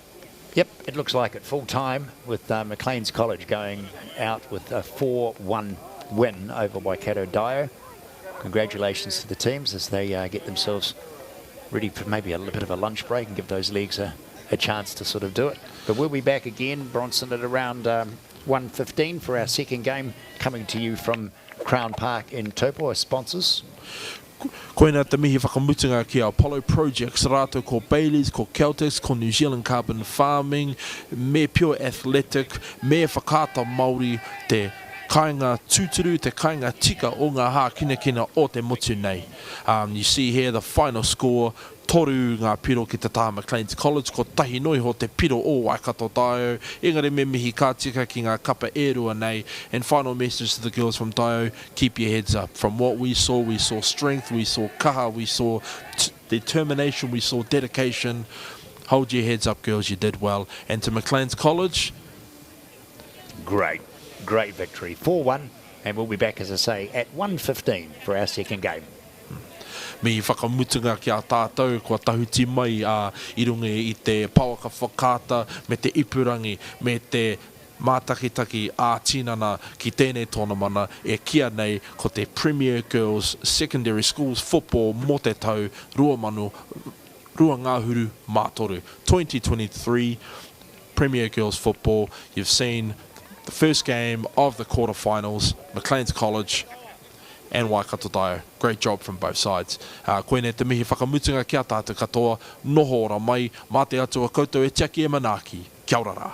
Speaker 10: yep, it looks like at full time with Maclean's College going out with a 4-1 win over Waikato Dio. Congratulations to the teams as they get themselves ready for maybe a little bit of a lunch break and give those legs a a chance to sort of do it. But we'll be back again, Bronson, at around 1:15 for our second game, coming to you from Crown Park in Taupo, our sponsors.
Speaker 11: Koina te mihi whakamutunga ki a Apollo Projects rātou ko Baileys, ko Celtics, ko New Zealand Carbon Farming, me Pure Athletic, me whakata Māori te kainga tūturu, te kainga tika o ngā hā kina o te motu nei. You see here the final score, toru ngā piro ki te taha Maclean's College, ko tahi noi ho te piro o Waikato Dio, engari me mihi ka tika ki ngā kapa e rua nei, and final message to the girls from Dio, keep your heads up. From what we saw strength, we saw kaha, we saw determination, we saw dedication. Hold your heads up, girls, you did well. And to Maclean's College,
Speaker 10: great victory, 4-1, and we'll be back, as I say, at 1:15 for our second game.
Speaker 11: Mi whakamutunga ki a tātou, kua tahuti mai I runga I te pauaka whakata, me te ipurangi, me te mātakitaki a tinana ki tēnei tōna mana, e kia nei ko te Premier Girls Secondary Schools Football mō te tau, rua ngāhuru mātoru. 2023 Premier Girls Football, you've seen the first game of the quarterfinals, Maclean's College and Waikato Dio. Great job from both sides. Koene te mihi whakamutunga ki a tātou katoa, noho ora mai, mā te atua koutou e tiaki e manaki. Kia ora rā.